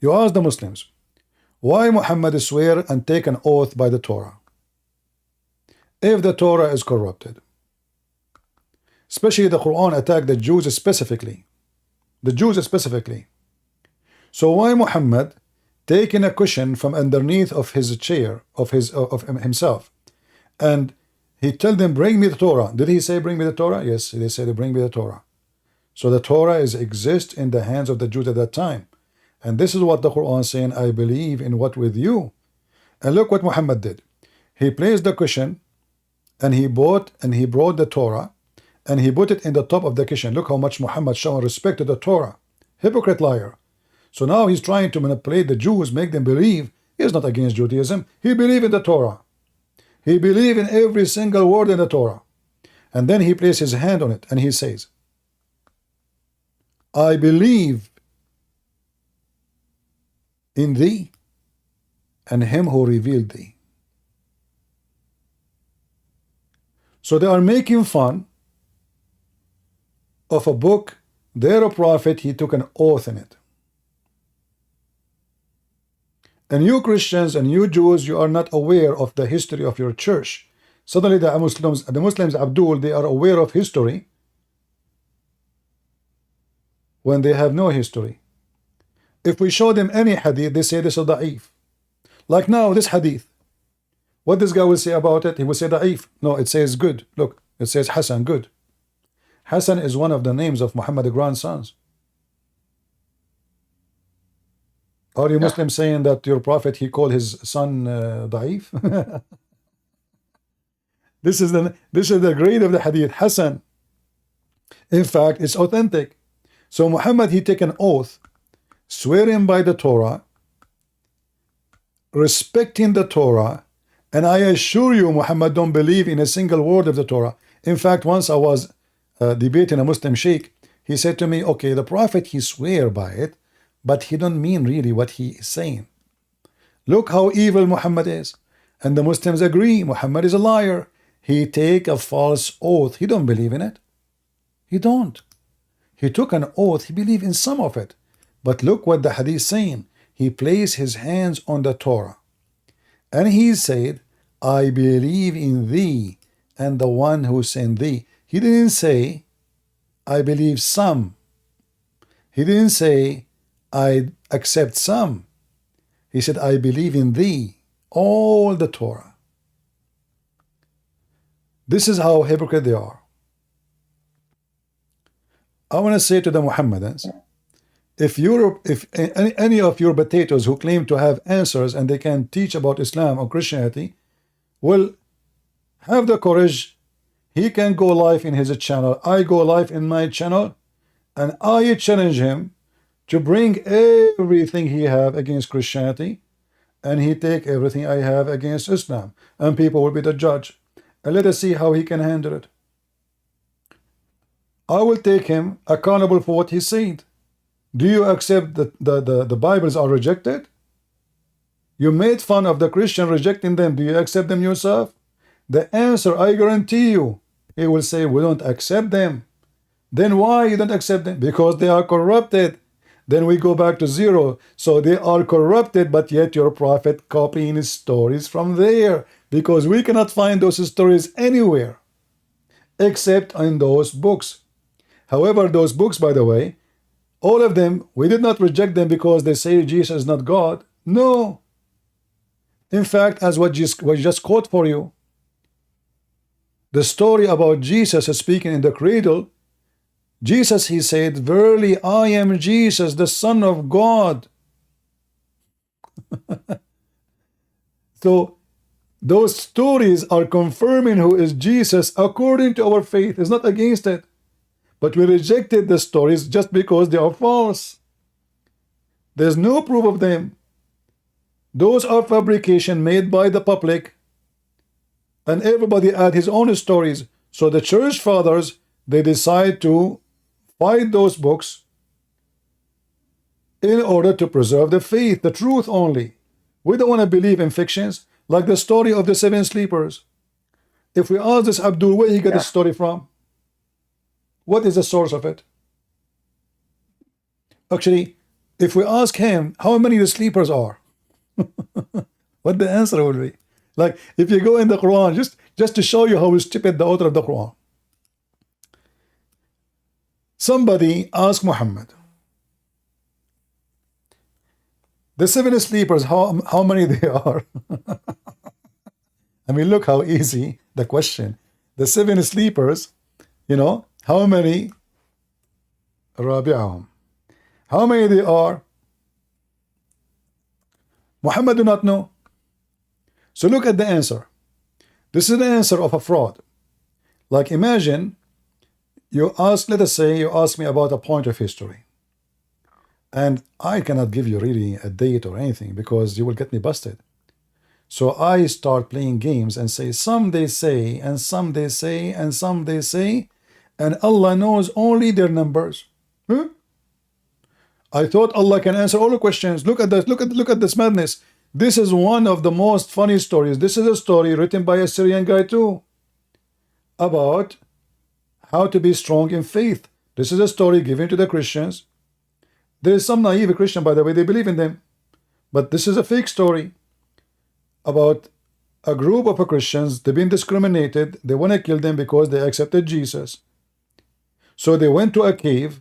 You ask the Muslims, why Muhammad swear and take an oath by the Torah? If the Torah is corrupted, especially the Quran attacked the Jews specifically, so why Muhammad taking a cushion from underneath of his chair of himself, and he tell them, bring me the Torah? Did he say bring me the Torah? Yes, they said bring me the Torah. So the Torah exists in the hands of the Jews at that time. And this is what the Quran is saying, I believe in what with you. And look what Muhammad did. He placed the cushion, and he brought the Torah, and he put it in the top of the cushion. Look how much Muhammad showing respect to the Torah. Hypocrite liar. So now he's trying to manipulate the Jews, make them believe he's not against Judaism. He believed in the Torah. He believed in every single word in the Torah. And then he placed his hand on it and he says, I believe in thee and him who revealed thee. So they are making fun of a book. Their prophet, he took an oath in it. And you Christians and you Jews, you are not aware of the history of your church. Suddenly the Muslims, Abdul, they are aware of history when they have no history. If we show them any hadith, they say this is da'if. Like now, this hadith. What this guy will say about it? He will say da'if. No, it says good. Look, it says Hassan, good. Hassan is one of the names of Muhammad's grandsons. Are you Muslims saying that your prophet, he called his son da'if? This is the grade of the hadith, Hassan. In fact, it's authentic. So Muhammad, he take an oath, swearing by the Torah, respecting the Torah, and I assure you, Muhammad don't believe in a single word of the Torah. In fact, once I was debating a Muslim sheikh, he said to me, okay, the prophet, he swear by it, but he don't mean really what he is saying. Look how evil Muhammad is. And the Muslims agree, Muhammad is a liar. He take a false oath. He don't believe in it. He don't. He took an oath. He believe in some of it. But look what the hadith is saying. He placed his hands on the Torah. And he said, I believe in thee and the one who sent thee. He didn't say, I believe some. He didn't say, I accept some. He said, I believe in thee, all the Torah. This is how hypocrite they are. I want to say to the Muhammadans, if any of your potatoes who claim to have answers and they can teach about Islam or Christianity, will have the courage. He can go live in his channel. I go live in my channel, and I challenge him to bring everything he have against Christianity, and he take everything I have against Islam, and people will be the judge. And let us see how he can handle it. I will take him accountable for what he said. Do you accept that the Bibles are rejected? You made fun of the Christian rejecting them. Do you accept them yourself? The answer, I guarantee you, he will say, we don't accept them. Then why you don't accept them? Because they are corrupted. Then we go back to zero. So they are corrupted, but yet your prophet copying his stories from there. Because we cannot find those stories anywhere except in those books. However, those books, by the way, all of them, we did not reject them because they say Jesus is not God. No. In fact, as what just quote for you, the story about Jesus speaking in the cradle, Jesus, he said, verily I am Jesus, the Son of God. So those stories are confirming who is Jesus according to our faith. It's not against it. But we rejected the stories just because they are false. There's no proof of them. Those are fabrication made by the public, and everybody add his own stories. So the church fathers, they decide to fight those books in order to preserve the faith, the truth only. We don't want to believe in fictions like the story of the 7 sleepers. If we ask this Abdul where he got this story from, what is the source of it? Actually, if we ask him how many the sleepers are, what the answer will be? Like if you go in the Quran, just to show you how stupid the author of the Quran. Somebody asked Muhammad, the 7 sleepers, how many they are? I mean, look how easy the question. The 7 sleepers, you know, how many? Rabi'ahum. How many they are? Muhammad do not know. So look at the answer. This is the answer of a fraud. Like imagine you ask, let us say you ask me about a point of history. And I cannot give you really a date or anything because you will get me busted. So I start playing games and say, some they say, and some they say, and some they say, and Allah knows only their numbers. Huh? I thought Allah can answer all the questions. Look at this, look at this madness. This is one of the most funny stories. This is a story written by a Syrian guy too, about how to be strong in faith. This is a story given to the Christians. There is some naive Christian, by the way, they believe in them. But this is a fake story about a group of Christians. They've been discriminated. They want to kill them because they accepted Jesus. So they went to a cave,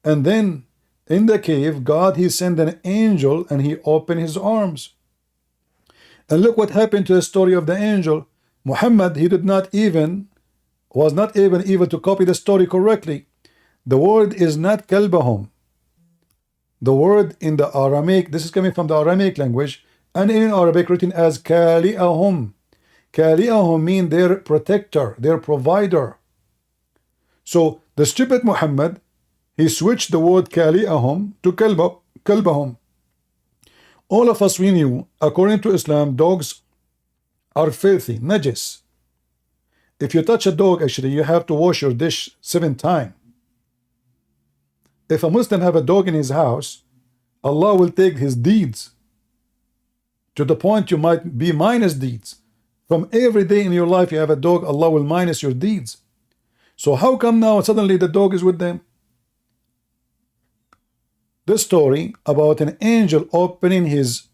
and then in the cave, God, he sent an angel and he opened his arms. And look what happened to the story of the angel. Muhammad, he was not even to copy the story correctly. The word is not kalbahum. The word in the Aramaic, this is coming from the Aramaic language, and in Arabic written as kali'ahum. Kali'ahum mean their protector, their provider. So the stupid Muhammad, he switched the word kali'ahum to kalbahum. All of us, we knew, according to Islam, dogs are filthy, najis. If you touch a dog, actually, you have to wash your dish 7 times. If a Muslim have a dog in his house, Allah will take his deeds to the point you might be minus deeds. From every day in your life you have a dog, Allah will minus your deeds. So how come now suddenly the dog is with them? The story about an angel opening his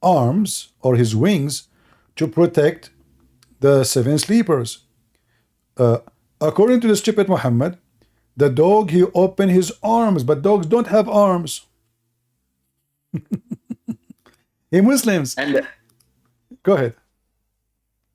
arms or his wings to protect the 7 sleepers. According to the stupid Muhammad, the dog, he opened his arms, but dogs don't have arms. Hey, Muslims. And go ahead.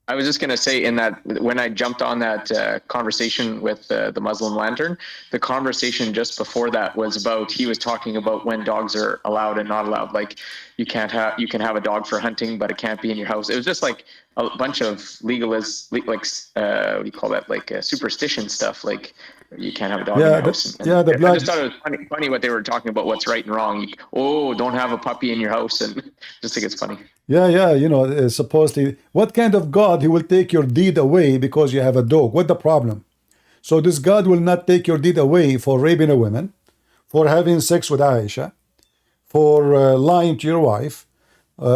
I was just going to say, in that, when I jumped on that conversation with the Muslim Lantern, the conversation just before that was about, he was talking about when dogs are allowed and not allowed. Like you can have a dog for hunting, but it can't be in your house. It was just like a bunch of what do you call that? Like superstition stuff. Like you can't have a dog in your house. The blood. I just thought it was funny what they were talking about, what's right and wrong. Don't have a puppy in your house, and just think it's funny. Yeah, you know, supposedly, what kind of God, he will take your deed away because you have a dog? What the problem? So this God will not take your deed away for raping a woman, for having sex with Aisha, for lying to your wife,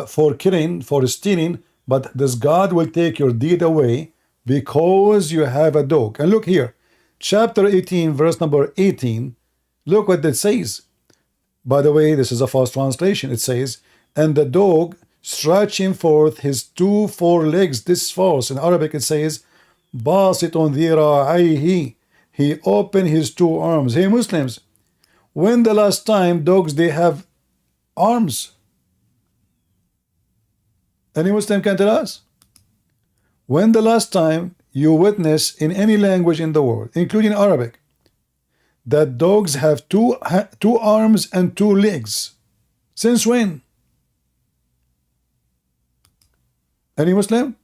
for killing, for stealing, but this God will take your deed away because you have a dog. And look here, chapter 18, verse number 18, look what it says. By the way, this is a false translation. It says, and the dog stretching forth his 2 forelegs. This is false. In Arabic it says, Basitun dhira'ayhi. He opened his 2 arms. Hey Muslims, when the last time dogs, they have arms? Any Muslim can tell us? When the last time you witness in any language in the world, including Arabic, that dogs have two arms and 2 legs? Since when? Any Muslim?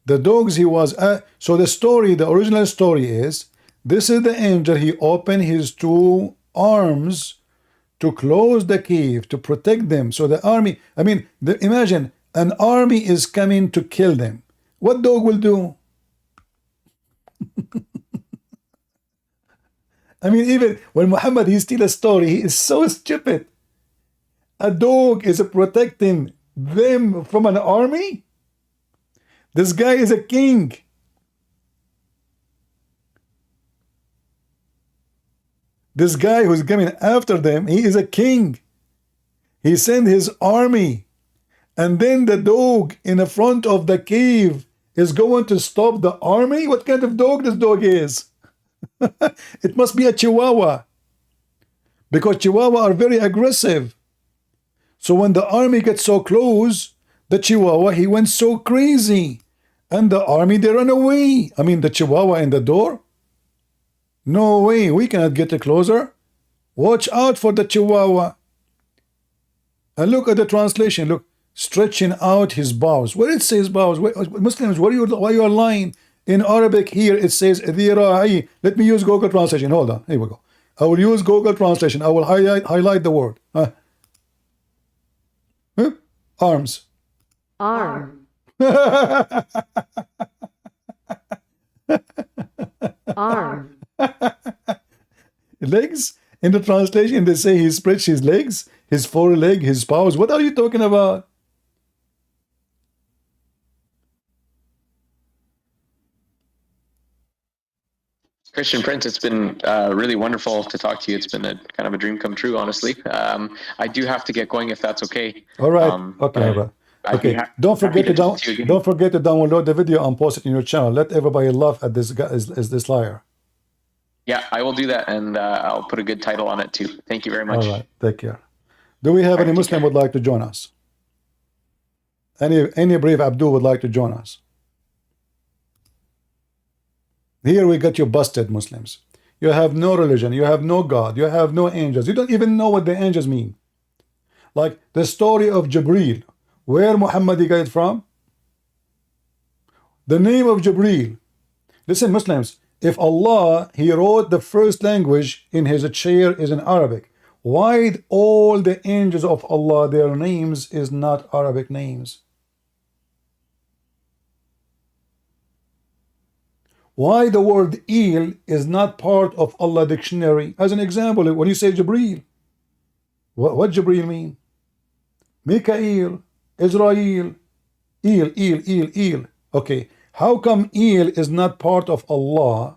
The dogs, he was so the story, the original story is, this is the angel, he opened his 2 arms to close the cave, to protect them. So the army, I mean, imagine an army is coming to kill them. What dog will do? I mean, even when Muhammad, he steals a story, he is so stupid. A dog is protecting them from an army? This guy is a king. This guy who's coming after them, he is a king. He sent his army, and then the dog in the front of the cave is going to stop the army? What kind of dog this dog is? It must be a Chihuahua, because Chihuahua are very aggressive. So when the army gets so close, the Chihuahua, he went so crazy. And the army, they run away. I mean, the Chihuahua in the door? No way, we cannot get closer. Watch out for the Chihuahua. And look at the translation. Look, stretching out his bowels. Where it says bowels? Muslims, why you are lying? In Arabic here it says dhira'i. Let me use Google translation. Hold on. Here we go. I will use Google translation. I will highlight the word. Arms. Arm. Arm. Legs. In the translation, they say he spreads his legs, his foreleg, his paws. What are you talking about? Christian Prince, it's been really wonderful to talk to you. It's been a kind of a dream come true, honestly. I do have to get going if that's okay. All right. Okay. All right. Okay. Don't forget to download the video and post it in your channel. Let everybody laugh at this guy, is this liar. Yeah, I will do that, and I'll put a good title on it too. Thank you very much. All right. Take care. Do we have any Muslim would like to join us? Any brave Abdul would like to join us? Here we got you busted, Muslims. You have no religion. You have no God. You have no angels. You don't even know what the angels mean. Like the story of Jibreel. Where Muhammad got it from? The name of Jibreel. Listen, Muslims. If Allah, He wrote the first language in His chair is in Arabic. Why all the angels of Allah, their names is not Arabic names? Why the word eel is not part of Allah dictionary? As an example, when you say Jibreel, what Jibreel mean? Mikael, Israel, eel. Okay, how come eel is not part of Allah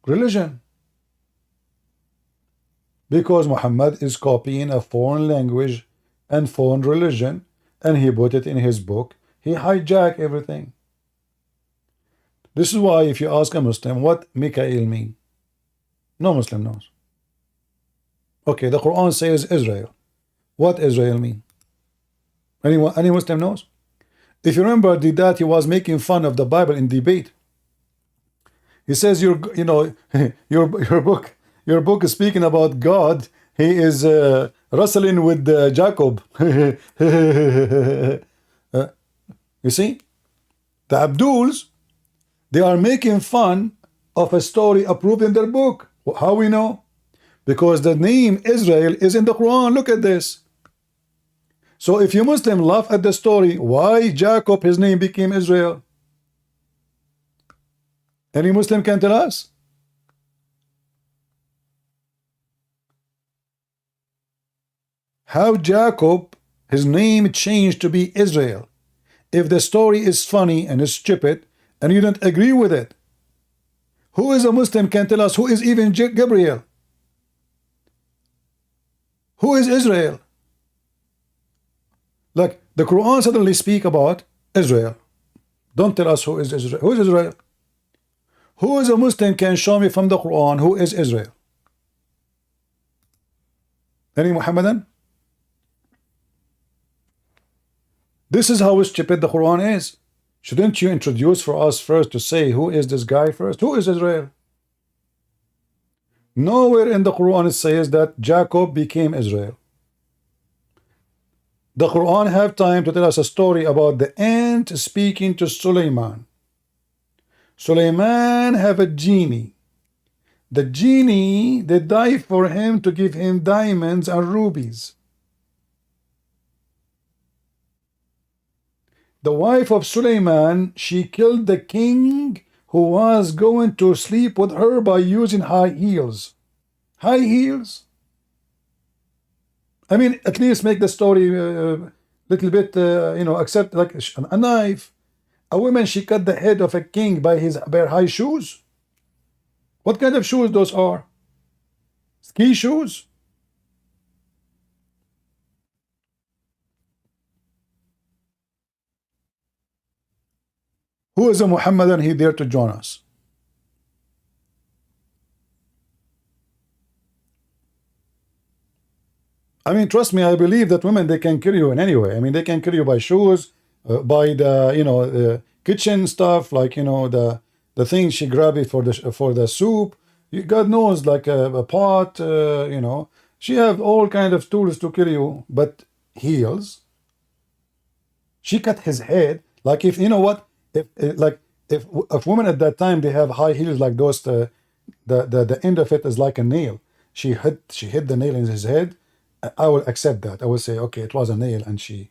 religion? Because Muhammad is copying a foreign language and foreign religion, and he put it in his book. He hijacked everything. This is why if you ask a Muslim what Mikael mean, no Muslim knows. Okay, the Quran says Israel. What Israel mean? Any Muslim knows? If you remember that he was making fun of the Bible in debate. He says your book is speaking about God. He is wrestling with Jacob. You see, the Abduls, they are making fun of a story approved in their book. How we know? Because the name Israel is in the Quran. Look at this. So if you Muslim laugh at the story, why Jacob, his name became Israel? Any Muslim can tell us? How Jacob, his name changed to be Israel? If the story is funny and is stupid, and you don't agree with it, who is a Muslim can tell us who is even Gabriel? Who is Israel? Like the Quran suddenly speak about Israel. Don't tell us who is Israel. Who is Israel? Who is a Muslim can show me from the Quran who is Israel? Any Muhammadan? This is how stupid the Quran is. Shouldn't you introduce for us first to say who is this guy first? Who is Israel? Nowhere in the Quran it says that Jacob became Israel. The Quran have time to tell us a story about the ant speaking to Suleiman. Suleiman have a genie. The genie, they die for him to give him diamonds and rubies. The wife of Suleiman, she killed the king who was going to sleep with her by using high heels. High heels? I mean, at least make the story a little bit, accept like a knife. A woman, she cut the head of a king by her high shoes. What kind of shoes those are? Ski shoes? Who is a Muhammadan? He dare to join us? I mean, trust me, I believe that women, they can kill you in any way. I mean, they can kill you by shoes, by the kitchen stuff, like the thing she grabbed it for the soup. God knows, like a pot, She have all kind of tools to kill you, but heals. She cut his head. Like, if you know what, if women at that time they have high heels like those, the end of it is like a nail. She hit the nail in his head. I will accept that. I will say, okay, it was a nail, and she's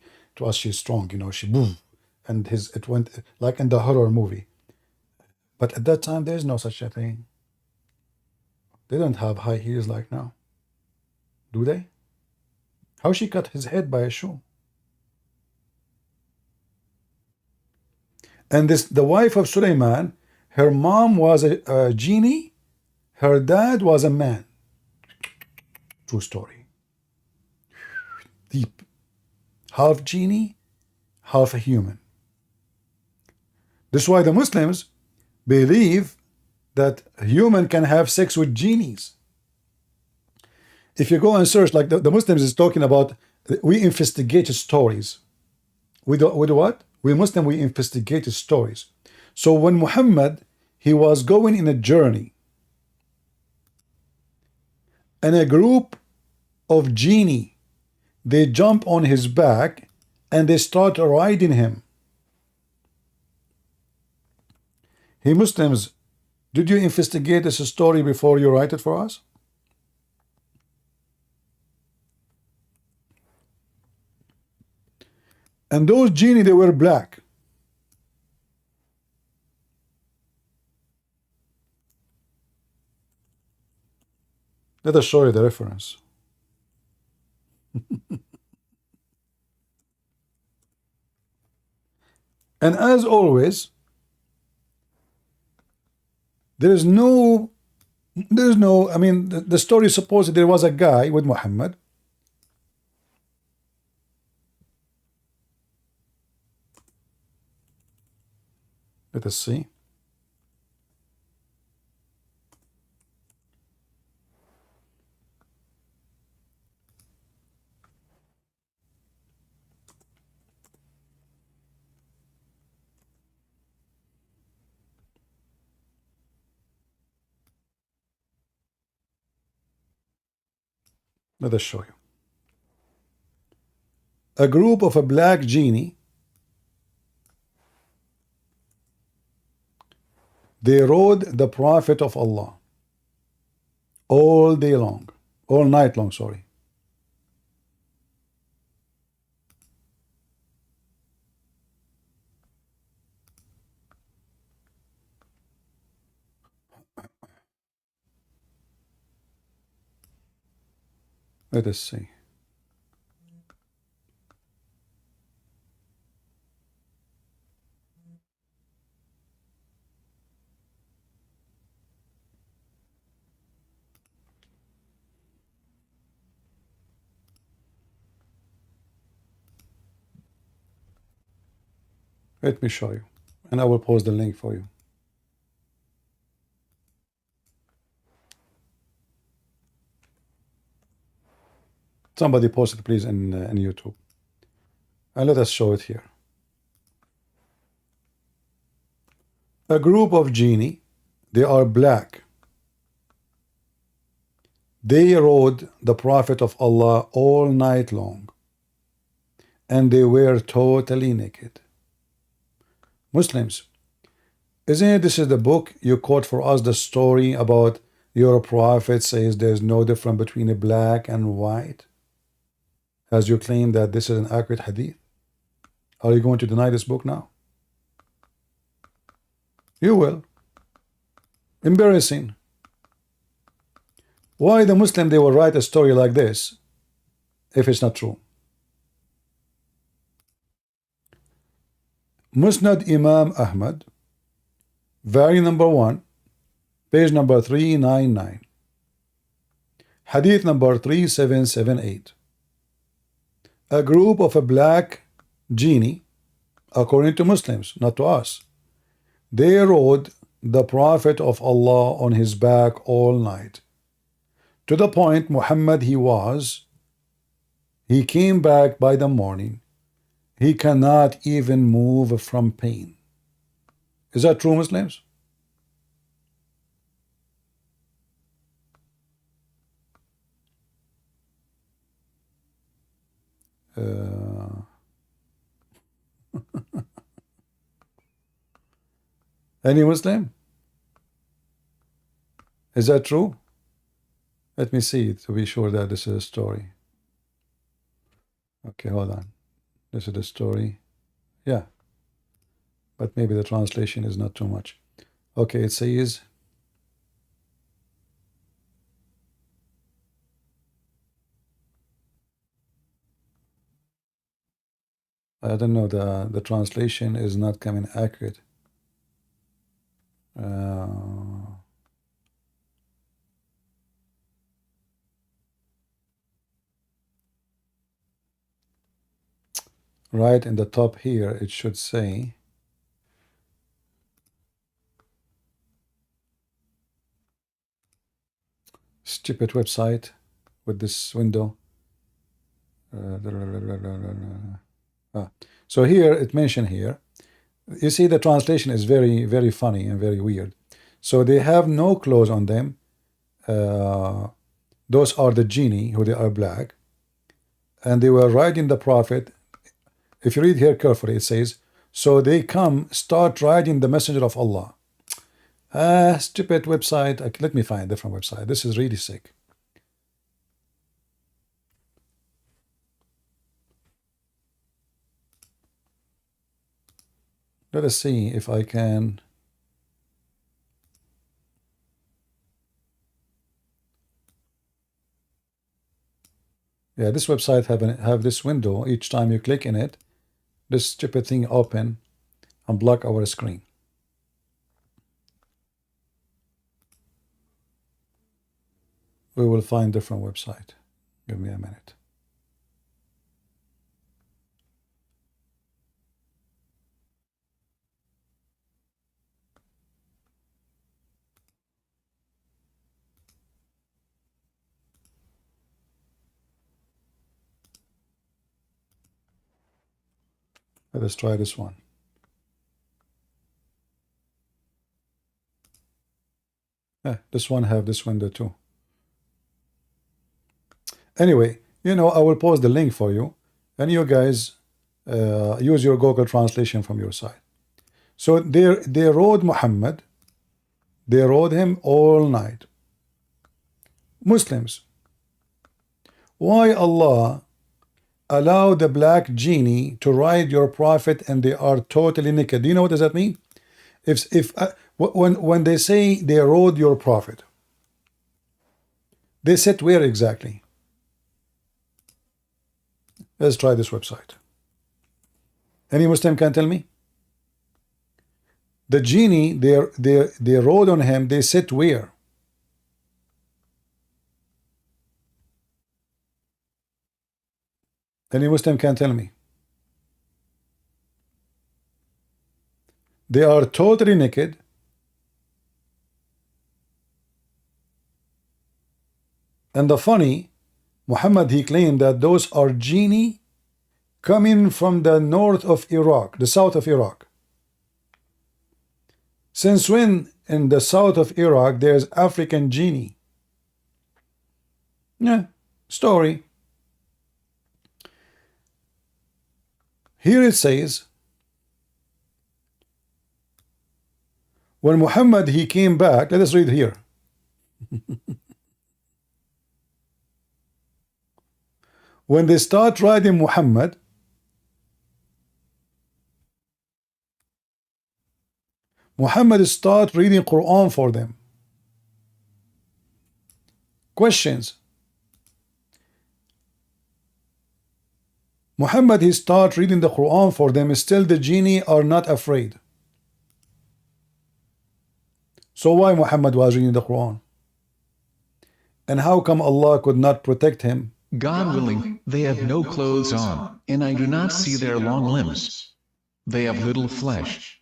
strong. She boom, and it went like in the horror movie. But at that time, there's no such a thing. They don't have high heels like now, do they? How she cut his head by a shoe? And the wife of Suleiman, her mom was a genie, her dad was a man. True story. Deep. Half genie, half a human. This is why the Muslims believe that a human can have sex with genies. If you go and search, like the Muslims is talking about, we investigate stories. We do what? We investigate stories. So when Muhammad, he was going in a journey, and a group of genie, they jump on his back and they start riding him. Hey Muslims, did you investigate this story before you write it for us? And those genie, they were black. Let us show you the reference. And as always, there's no, I mean, the story supposes there was a guy with Muhammad. Let us see. Let us show you. A group of a black genie, they rode the Prophet of Allah all day long, all night long, sorry. Let us see. Let me show you, and I will post the link for you. Somebody post it, please, in YouTube. And let us show it here. A group of genie, they are black. They rode the Prophet of Allah all night long, and they were totally naked. Muslims, isn't it this is the book you quote for us, the story about your prophet says there's no difference between a black and white? As you claim that this is an accurate hadith? Are you going to deny this book now? You will. Embarrassing. Why the Muslim, they will write a story like this if it's not true? Musnad Imam Ahmad, volume number 1, page number 399, hadith number 3778. A group of a black genie, according to Muslims, not to us, they rode the Prophet of Allah on his back all night, to the point Muhammad, he came back by the morning. He cannot even move from pain. Is that true, Muslims? Any Muslim? Is that true? Let me see to be sure that this is a story. Okay, hold on. This is the story. Yeah. But maybe the translation is not too much. Okay, it says, I don't know, the translation is not coming accurate. Right in the top here, it should say, stupid website with this window. So here it mentioned here, you see the translation is very, very funny and very weird. So they have no clothes on them. Those are the genie, who they are black, and they were riding the Prophet. If you read here carefully, it says, so they come, start riding the messenger of Allah. Stupid website. Let me find a different website. This is really sick. Let us see if I can. Yeah, this website have this window. Each time you click in it, this stupid thing open and block our screen. We will find different website. Give me a minute. Let us try this one. Yeah, this one have this window too. Anyway, you know, I will post the link for you, and you guys use your Google translation from your side. So they rode Muhammad. They rode him all night. Muslims, why Allah allow the black genie to ride your prophet and they are totally naked? Do you know what does that mean? When they say they rode your prophet, they sit where exactly? Let's try this website. Any Muslim can tell me? The genie, they rode on him, they sit where? Any Muslim can tell me? They are totally naked. And the funny, Muhammad, he claimed that those are genie coming from the north of Iraq, the south of Iraq. Since when in the south of Iraq there's African genie? Yeah, story. Here it says, when Muhammad he came back, let us read here. When they start riding Muhammad, Muhammad start reading Quran for them. Questions. Muhammad he start reading the Quran for them, still the genie are not afraid. So why Muhammad was reading the Quran? And how come Allah could not protect him? God willing, they have no clothes on, and I do not see their long limbs. They have little flesh.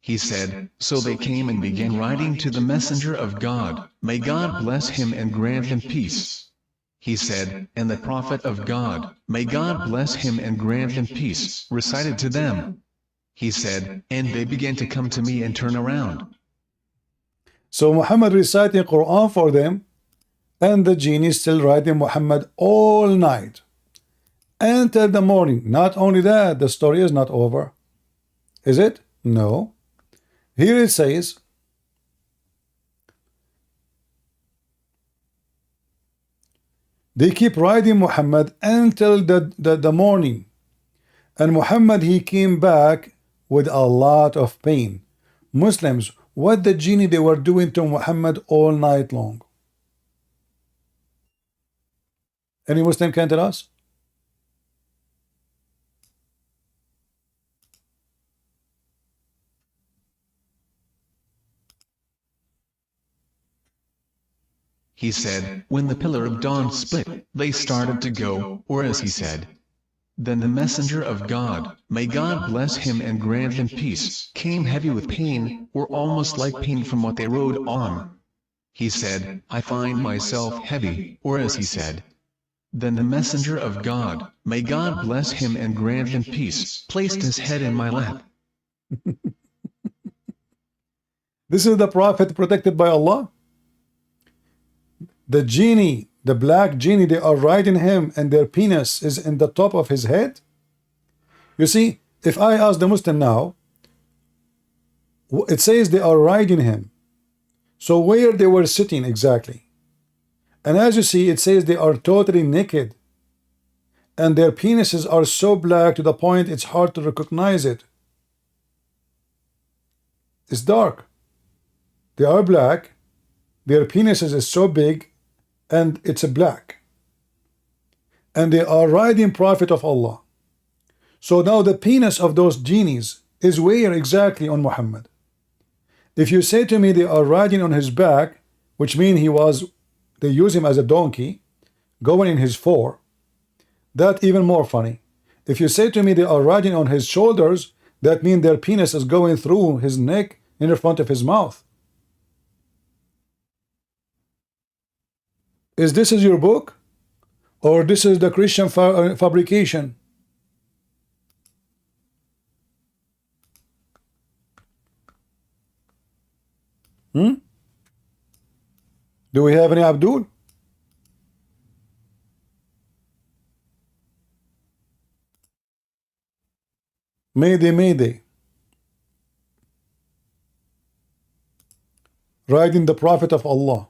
He said, so they came and began writing to the messenger of God, may God bless him and grant him peace. He said, and the prophet of God, may God bless him and grant him peace, recited to them. He said, and they began to come to me and turn around. So Muhammad reciting Quran for them, and the genie still riding Muhammad all night. until the morning. Not only that, the story is not over. Is it? No. Here it says, they keep riding Muhammad until the morning. And Muhammad, he came back with a lot of pain. Muslims, what the genie they were doing to Muhammad all night long? Any Muslim can tell us? He said, when the pillar of dawn split, they started to go, or as he said. Then the messenger of God, may God bless him and grant him peace, came heavy with pain, or almost like pain from what they rode on. He said, I find myself heavy, or as he said. Then the messenger of God, may God bless him and grant him peace, placed his head in my lap. This is the prophet protected by Allah. The genie, the black genie, they are riding him and their penis is in the top of his head. You see, if I ask the Muslim now, it says they are riding him. So where they were sitting exactly? And as you see, it says they are totally naked. And their penises are so black to the point it's hard to recognize it. It's dark. They are black. Their penises is so big and it's black. And they are riding Prophet of Allah. So now the penis of those genies is where exactly on Muhammad? If you say to me they are riding on his back, which means they use him as a donkey, going in his fore, that even more funny. If you say to me they are riding on his shoulders, that means their penis is going through his neck in the front of his mouth. Is this your book? Or this is the Christian fabrication? Do we have any Abdul? Mayday, Mayday. Riding the Prophet of Allah.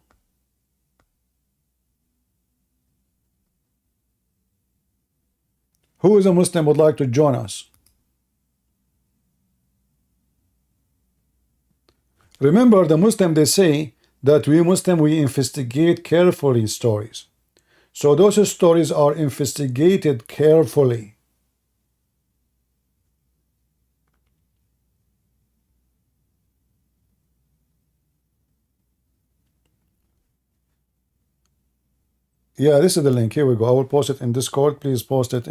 Who is a Muslim would like to join us? Remember, the Muslim, they say that we Muslim, we investigate carefully stories. So those stories are investigated carefully. Yeah, this is the link. Here we go. I will post it in Discord. Please post it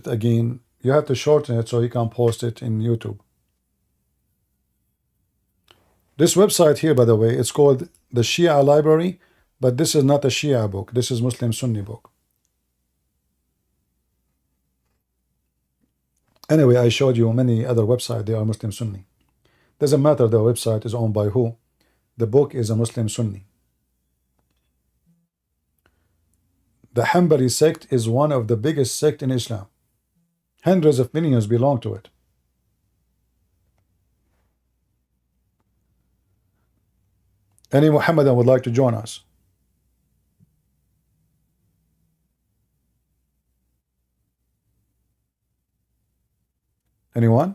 again. You have to shorten it so you can post it in YouTube. This website here, by the way, it's called the Shia Library, but this is not a Shia book. This is Muslim Sunni book. Anyway, I showed you many other websites. They are Muslim Sunni. Doesn't matter the website is owned by who. The book is a Muslim Sunni. The Hanbali sect is one of the biggest sects in Islam. Hundreds of millions belong to it. Any Muhammadan would like to join us? Anyone?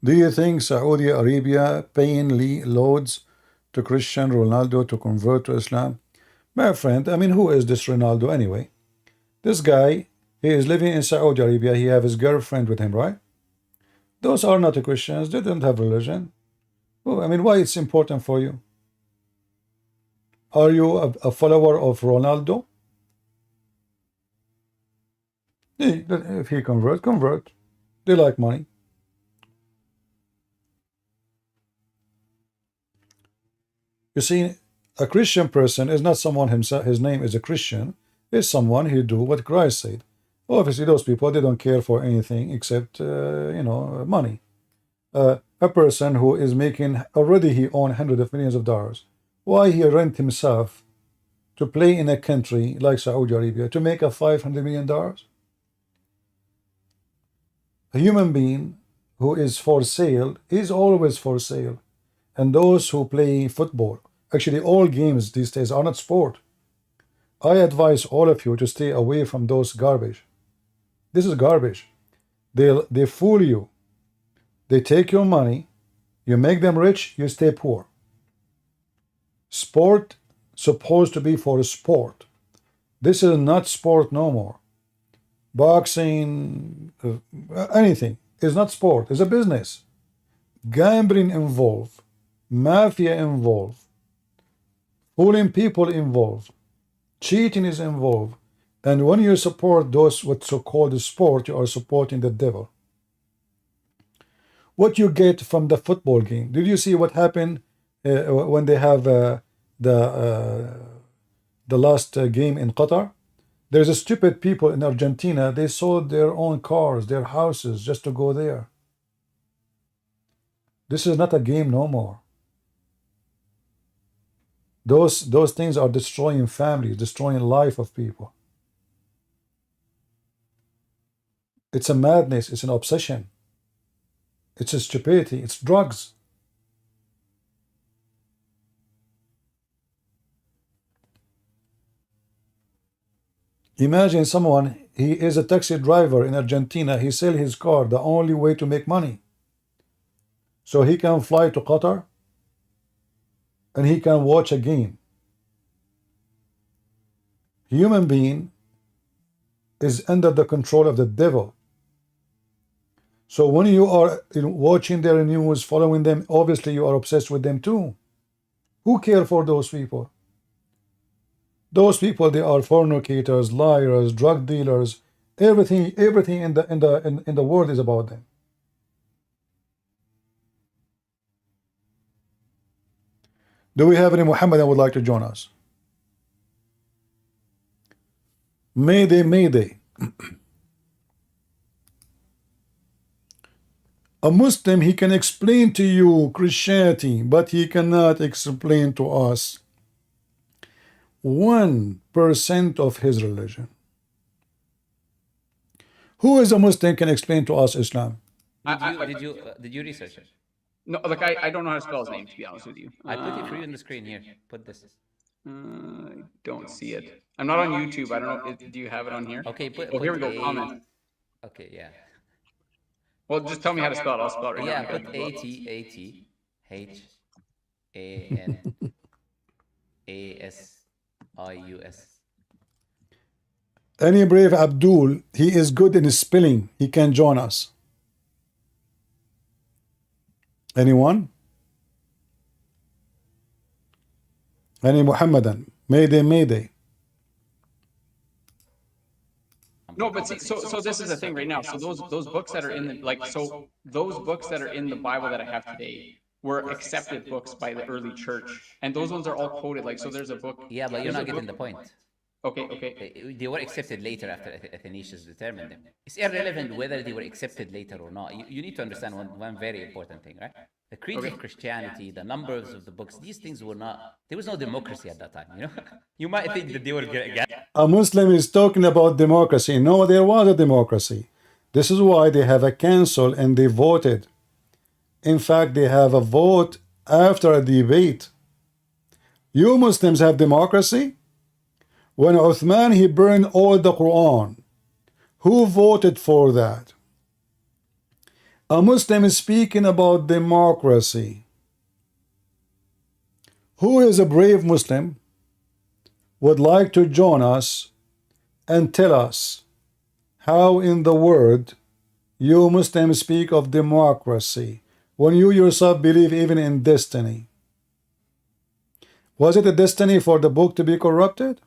Do you think Saudi Arabia paying loads to Cristiano Ronaldo to convert to Islam? My friend, I mean, who is this Ronaldo anyway? This guy, he is living in Saudi Arabia. He has his girlfriend with him, right? Those are not Christians. They don't have religion. Oh, I mean, why it's important for you? Are you a follower of Ronaldo? If he convert. They like money. You see, a Christian person is not someone himself, his name is a Christian, is someone who do what Christ said. Obviously, those people, they don't care for anything except, money. A person who is making, already he own hundreds of millions of dollars. Why he rent himself to play in a country like Saudi Arabia to make a $500 million? A human being who is for sale is always for sale. And those who play football, actually all games these days are not sport. I advise all of you to stay away from those garbage. This is garbage. They fool you. They take your money, you make them rich, you stay poor. Sport supposed to be for sport. This is not sport no more. Boxing, anything is not sport. It's a business. Gambling involved, mafia involved, fooling people involved, cheating is involved. And when you support those what so-called sport, you are supporting the devil. What you get from the football game? Did you see what happened when they have the last game in Qatar? There's a stupid people in Argentina. They sold their own cars, their houses, just to go there. This is not a game no more. Those things are destroying families, destroying life of people. It's a madness. It's an obsession. It's a stupidity. It's drugs. Imagine someone, he is a taxi driver in Argentina. He sells his car, the only way to make money. So he can fly to Qatar and he can watch a game. Human being is under the control of the devil. So when you are watching their news, following them, obviously you are obsessed with them too. Who care for those people? Those people, they are fornicators, liars, drug dealers. Everything in the world is about them. Do we have any Muhammad that would like to join us? Mayday, mayday. A Muslim, he can explain to you Christianity, but he cannot explain to us 1% of his religion. Who is a Muslim can explain to us Islam? Did you research it? No, like I don't know how to spell his name, to be honest with you. I put it for you on the screen here. Put this. I don't see it. I'm not on YouTube. I don't know. Do you have it on here? Okay, Oh, here we go. Comment. Okay, yeah. Well, just tell me how to spell it. I'll spell it right now. Yeah, put ATATHANASIUS. Any brave Abdul, he is good in spelling. He can join us. Anyone? Any Muhammadan? Mayday, mayday. No, but see, so this is the thing right now. So those books that are in the those books that are in the Bible that I have today were accepted books by the early church, and those ones are all quoted. Like, so there's a book. Yeah, but you're not getting the point. Okay. They were accepted later after Athanasius determined them. It's irrelevant whether they were accepted later or not. You need to understand one very important thing, right? The creeds of Christianity, the numbers of the books, these things were not, there was no democracy at that time, you know? You might think that they were a Muslim is talking about democracy. No, there was a democracy. This is why they have a council and they voted. In fact, they have a vote after a debate. You Muslims have democracy? When Uthman, he burned all the Quran, who voted for that? A Muslim is speaking about democracy. Who is a brave Muslim would like to join us and tell us how in the world you Muslims speak of democracy when you yourself believe even in destiny? Was it a destiny for the book to be corrupted?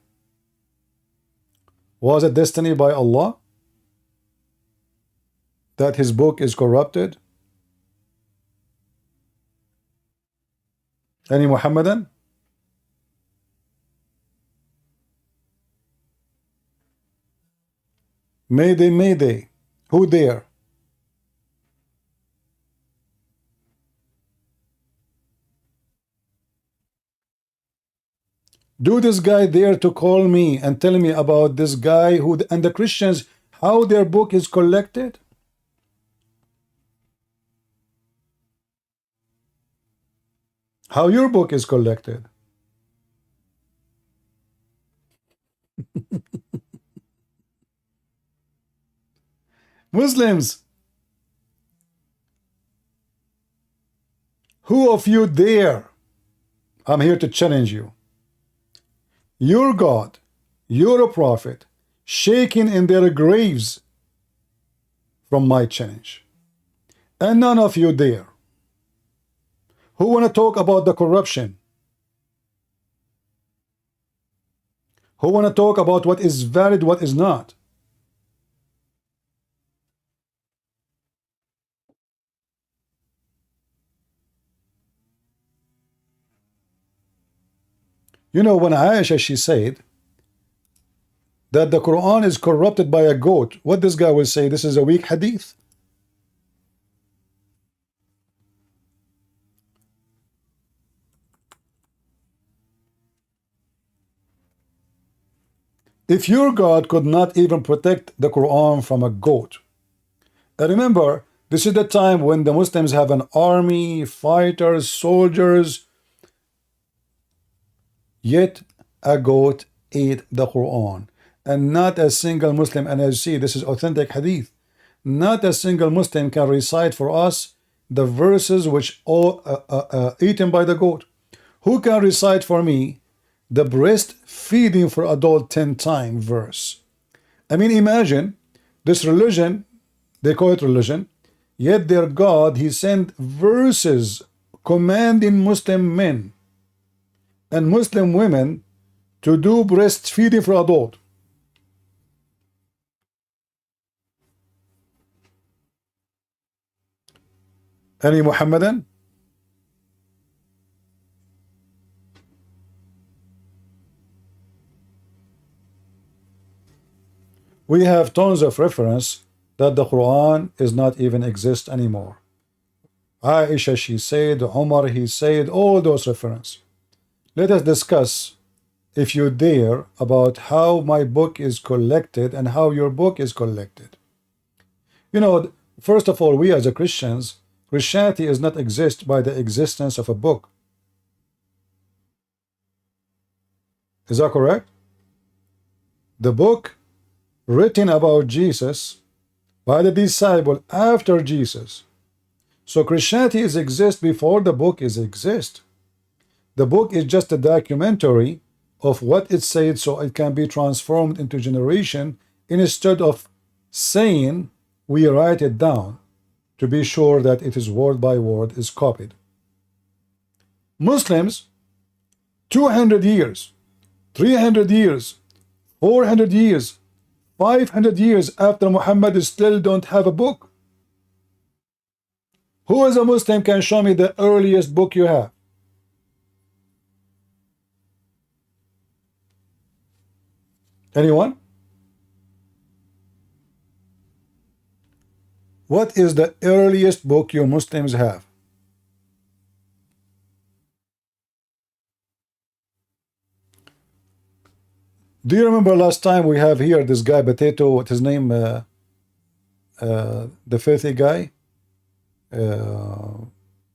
Was it destiny by Allah that his book is corrupted? Any Muhammadan? Mayday, mayday. Who there? Do this guy dare to call me and tell me about this guy who and the Christians, how their book is collected? How your book is collected? Muslims, who of you dare? I'm here to challenge you. Your God, your prophet, shaking in their graves from my challenge. And none of you dare. Who want to talk about the corruption? Who want to talk about what is valid, what is not? You know, when Aisha, she said that the Quran is corrupted by a goat, what this guy will say, this is a weak hadith. If your God could not even protect the Quran from a goat, and remember, this is the time when the Muslims have an army, fighters, soldiers, yet a goat ate the Quran. And not a single Muslim, and as you see, this is authentic hadith, not a single Muslim can recite for us the verses which all eaten by the goat. Who can recite for me the breastfeeding for adult 10 time verse? I mean, imagine this religion, they call it religion, yet their God, he sent verses commanding Muslim men and Muslim women to do breastfeeding for adult. Any Muhammadan? We have tons of reference that the Quran is not even exist anymore. Aisha, she said, Umar, he said, all those reference. Let us discuss, if you dare, about how my book is collected and how your book is collected. You know, first of all, we as a Christians, Christianity is not exist by the existence of a book. Is that correct? The book written about Jesus by the disciple after Jesus. So Christianity is exist before the book is exist. The book is just a documentary of what it said so it can be transformed into generation instead of saying we write it down to be sure that it is word by word is copied. Muslims, 200 years, 300 years, 400 years, 500 years after Muhammad still don't have a book. Who is a Muslim can show me the earliest book you have? Anyone? What is the earliest book you Muslims have? Do you remember last time we have here this guy Potato, what's his name? The filthy guy?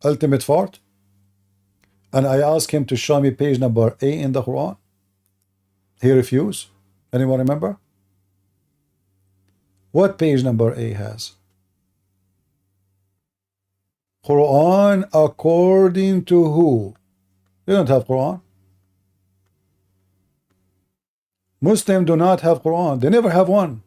Ultimate Fart? And I asked him to show me page number A in the Quran. He refused. Anyone remember? What page number A has? Quran according to who? You don't have Quran. Muslims do not have Quran. They never have one.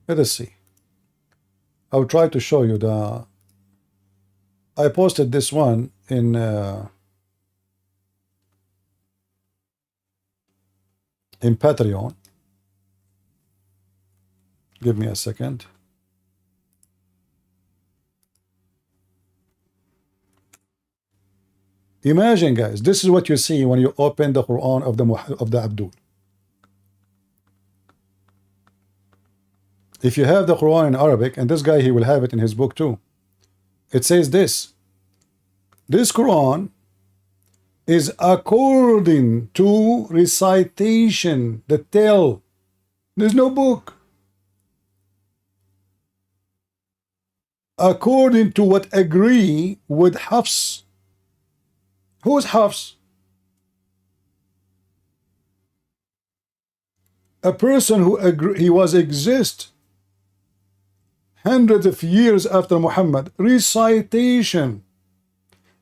Let us see. I'll try to show you the. I posted this one in Patreon. Give me a second. Imagine, guys, this is what you see when you open the Quran of the Abdul. If you have the Quran in Arabic, and this guy, he will have it in his book too, it says this Quran is according to recitation, the tell. There's no book. According to what agree with Hafs. Who's Hafs? A person who he was exist hundreds of years after Muhammad. Recitation.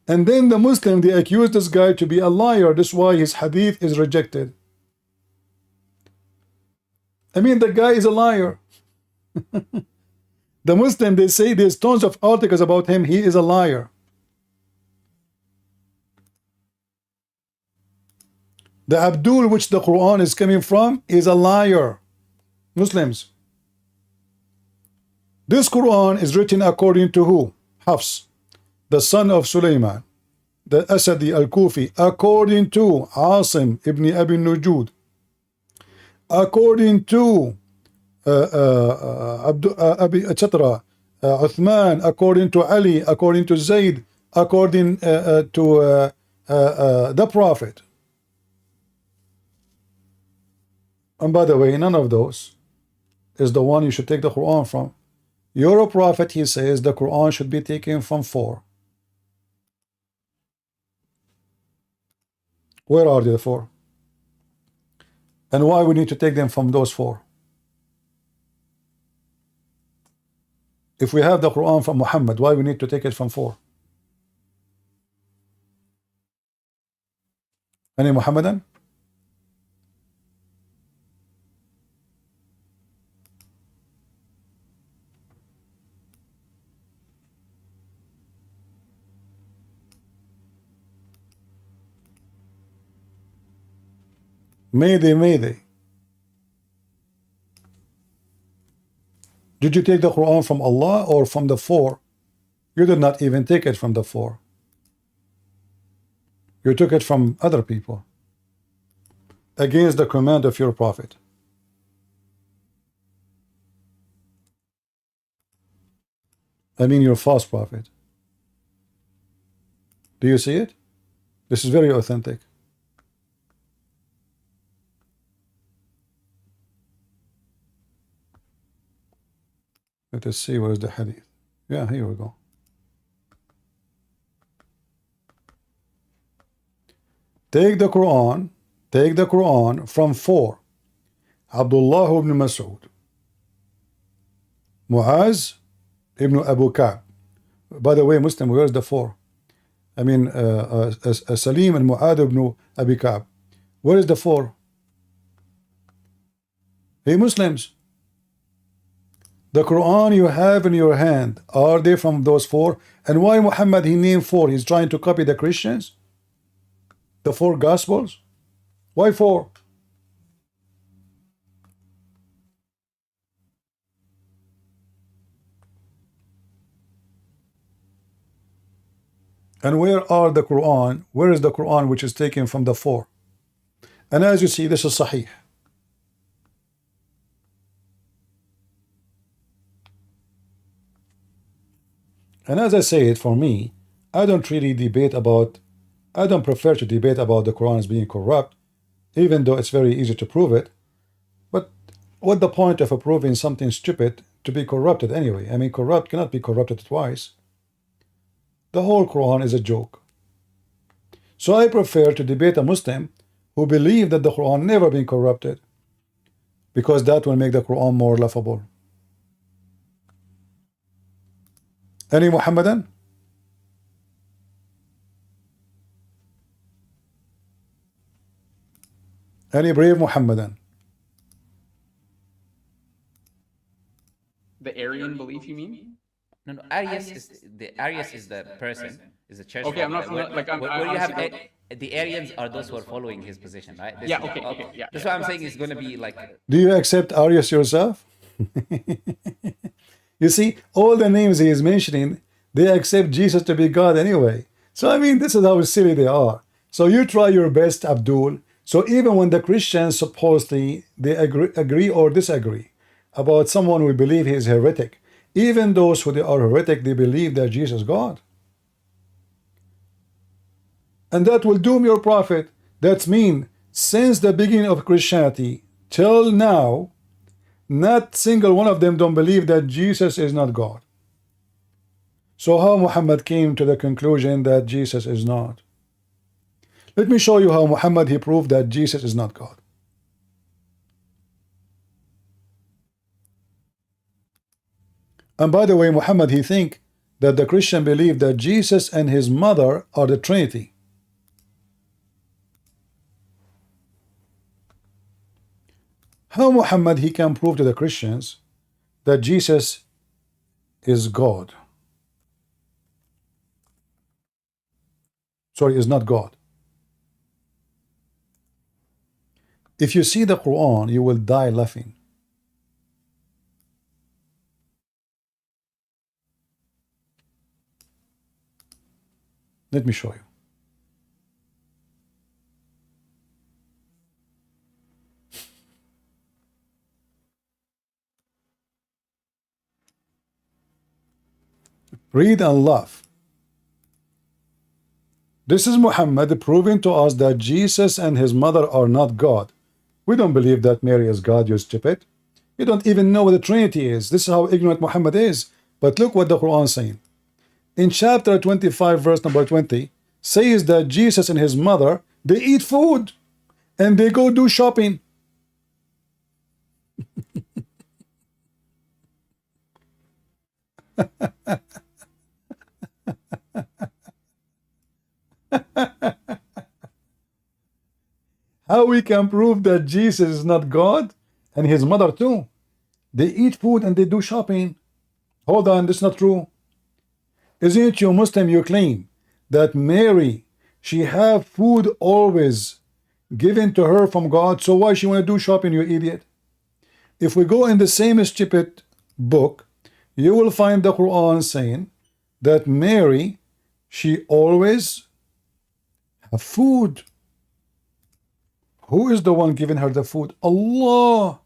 And then the Muslim, they accuse this guy to be a liar. That's why his hadith is rejected. I mean, the guy is a liar. The Muslim, they say there's tons of articles about him. He is a liar. The Abdul, which the Quran is coming from, is a liar. Muslims. This Quran is written according to who? Hafs, the son of Sulaiman, the Asadi al-Kufi, according to Asim ibn Abi Nujud, according to etc. Uthman, according to Ali, according to Zayd, according to the Prophet. And by the way, none of those is the one you should take the Quran from. Your Prophet, he says the Quran should be taken from 4. Where are the 4? And why we need to take them from those 4? If we have the Quran from Muhammad, why we need to take it from 4? Any Muhammadan? Mayday. Did you take the Quran from Allah or from the 4? You did not even take it from the 4. You took it from other people against the command of your Prophet. I mean your false prophet. Do you see it? This is very authentic. Let us see where's the hadith. Yeah, here we go. Take the Quran from 4. Abdullah ibn Mas'ud, Muaz ibn Abu Ka'b. By the way, Muslim, where's the 4? I mean, Salim and Mu'ad ibn Abi Ka'b. Where is the 4? Hey, Muslims, the Quran you have in your hand, are they from those 4? And why Muhammad, he named 4? He's trying to copy the Christians? The 4 Gospels? Why 4? And where are the Quran? Where is the Quran which is taken from the 4? And as you see, this is Sahih. And as I say it, for me, I don't prefer to debate about the Quran as being corrupt, even though it's very easy to prove it. But what the point of approving something stupid to be corrupted anyway? I mean, corrupt cannot be corrupted twice. The whole Quran is a joke. So I prefer to debate a Muslim who believes that the Quran never been corrupted, because that will make the Quran more laughable. Any Muhammadan? Any brave Muhammadan? The Aryan belief, you mean? No. Arius is the person, is the church. Okay, I'm not like I'm. Where you have the Aryans are those who are following his position, right? Yeah. Okay. Yeah. That's what I'm saying is going to be like. Do you accept Arius yourself? You see, all the names he is mentioning, they accept Jesus to be God anyway. So I mean, this is how silly they are. So you try your best, Abdul. So even when the Christians supposedly they agree or disagree about someone we believe he is heretic, even those who they are heretic, they believe that Jesus is God. And that will doom your prophet. That's mean since the beginning of Christianity till now, not single one of them don't believe that Jesus is not God. So how Muhammad came to the conclusion that Jesus is not? Let me show you how Muhammad he proved that Jesus is not God. And by the way, Muhammad he think that the Christian believe that Jesus and his mother are the Trinity. How Muhammad he can prove to the Christians that Jesus is God? Sorry, is not God. If you see the Quran, you will die laughing. Let me show you. Read and laugh. This is Muhammad proving to us that Jesus and his mother are not God. We don't believe that Mary is God, you stupid. You don't even know what the Trinity is. This is how ignorant Muhammad is. But look what the Quran is saying. In chapter 25, verse number 20, says that Jesus and his mother, they eat food and they go do shopping. How we can prove that Jesus is not God and his mother too? They eat food and they do shopping. Hold on, this is not true. Isn't it you Muslim, you claim that Mary, she have food always given to her from God, so why she want to do shopping, you idiot? If we go in the same stupid book, you will find the Quran saying that Mary, she always have food. Who is the one giving her the food? Allah.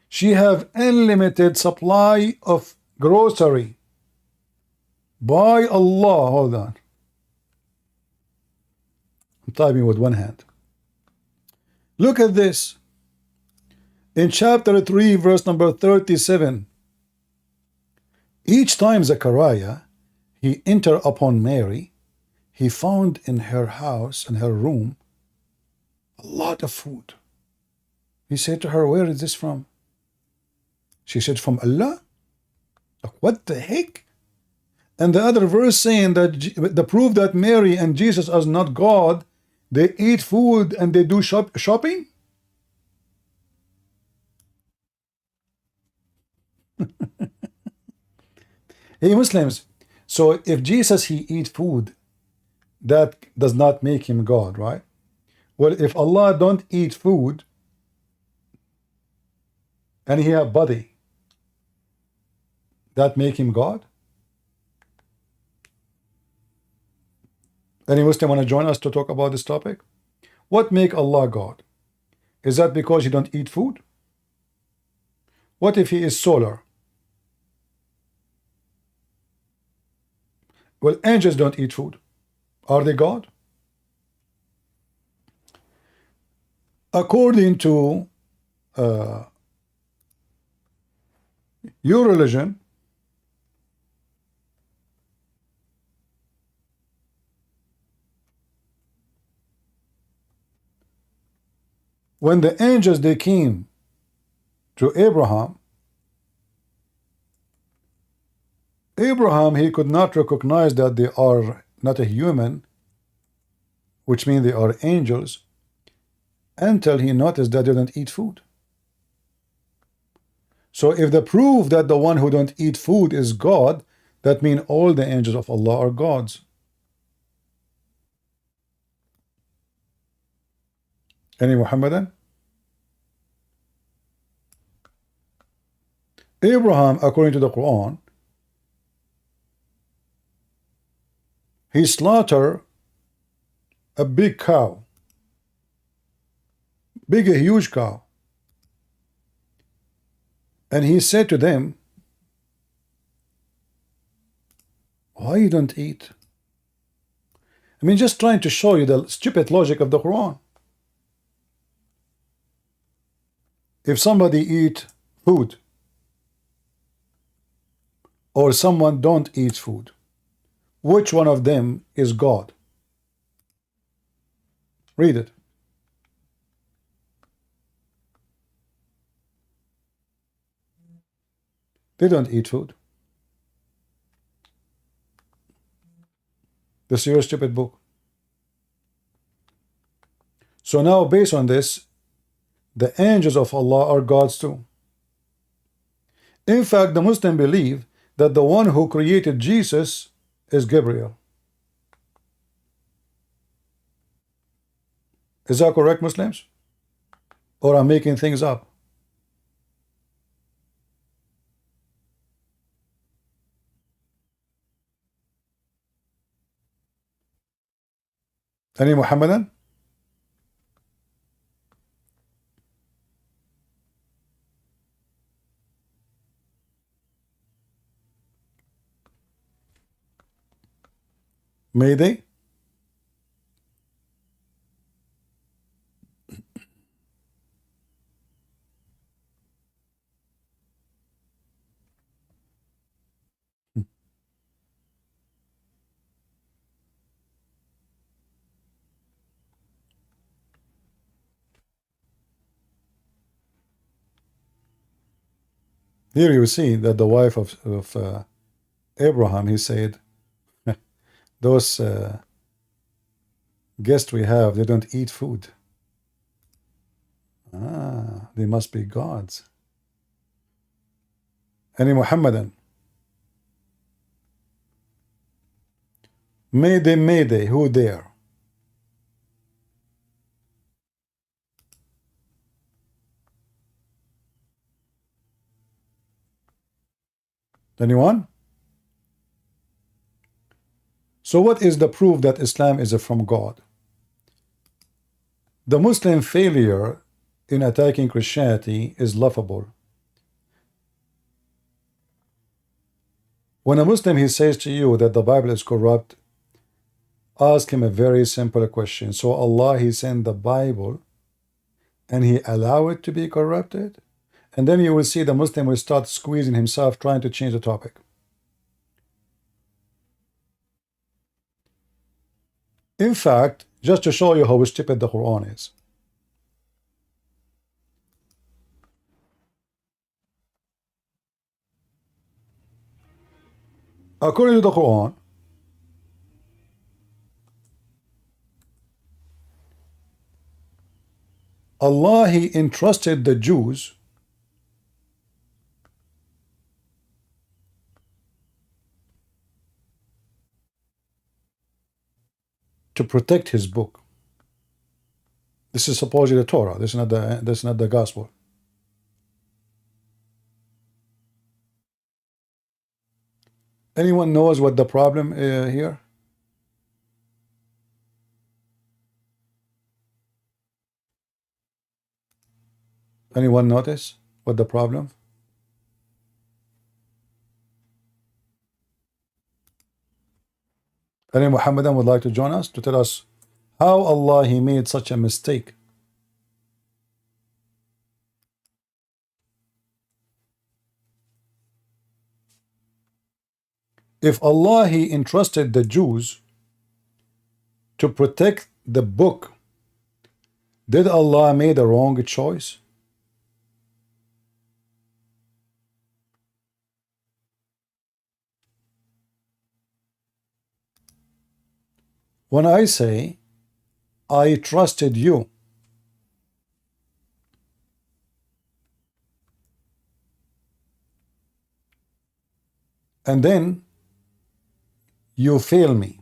She have unlimited supply of grocery. By Allah. Hold on. I'm typing with one hand. Look at this. In chapter 3, verse number 37. Each time Zechariah, he entered upon Mary, he found in her house, in her room, a lot of food. He said to her, where is this from? She said, from Allah. What the heck? And the other verse saying that the proof that Mary and Jesus are not God, they eat food and they do shopping. Hey Muslims, so if Jesus he eat food, that does not make him God, right? Well, if Allah don't eat food and he have body, that make him God? Any Muslim want to join us to talk about this topic? What make Allah God? Is that because he don't eat food? What if he is solar? Well, angels don't eat food. Are they God? According to your religion, when the angels they came to Abraham, he could not recognize that they are not a human, which means they are angels, until he noticed that they don't eat food. So if the proof that the one who don't eat food is God, that means all the angels of Allah are gods. Any Muhammadan? Abraham, according to the Quran, he slaughtered a big cow, a huge cow, and he said to them, why you don't eat? I mean, just trying to show you the stupid logic of the Quran. If somebody eat food or someone don't eat food, which one of them is God? Read it. They don't eat food. This is your stupid book. So now, based on this, the angels of Allah are gods too. In fact, the Muslims believe that the one who created Jesus is Gabriel. Is that correct, Muslims? Or I'm making things up? Any Muhammadan? Mayday? Here you see that the wife of Abraham, he said, those guests we have, they don't eat food. They must be gods. Any Muhammadan? Mayday, Mayday, who there? Anyone? So what is the proof that Islam is from God? The Muslim failure in attacking Christianity is laughable. When a Muslim he says to you that the Bible is corrupt, ask him a very simple question. So Allah he sent the Bible and he allowed it to be corrupted? And then you will see the Muslim will start squeezing himself trying to change the topic. In fact, just to show you how stupid the Quran is. According to the Quran, Allah he entrusted the Jews to protect his book. This is supposedly the Torah. This is not the gospel. Anyone knows what the problem here? Anyone notice what the problem? Any Muhammadan would like to join us to tell us how Allah he made such a mistake? If Allah he entrusted the Jews to protect the book, did Allah made a wrong choice? When I say I trusted you, and then you fail me,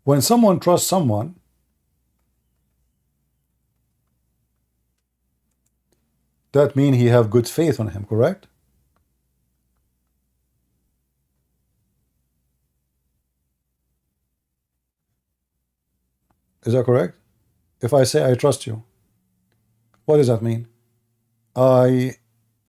when someone trusts someone, that means he have good faith on him, correct? Is that correct? If I say I trust you, what does that mean? I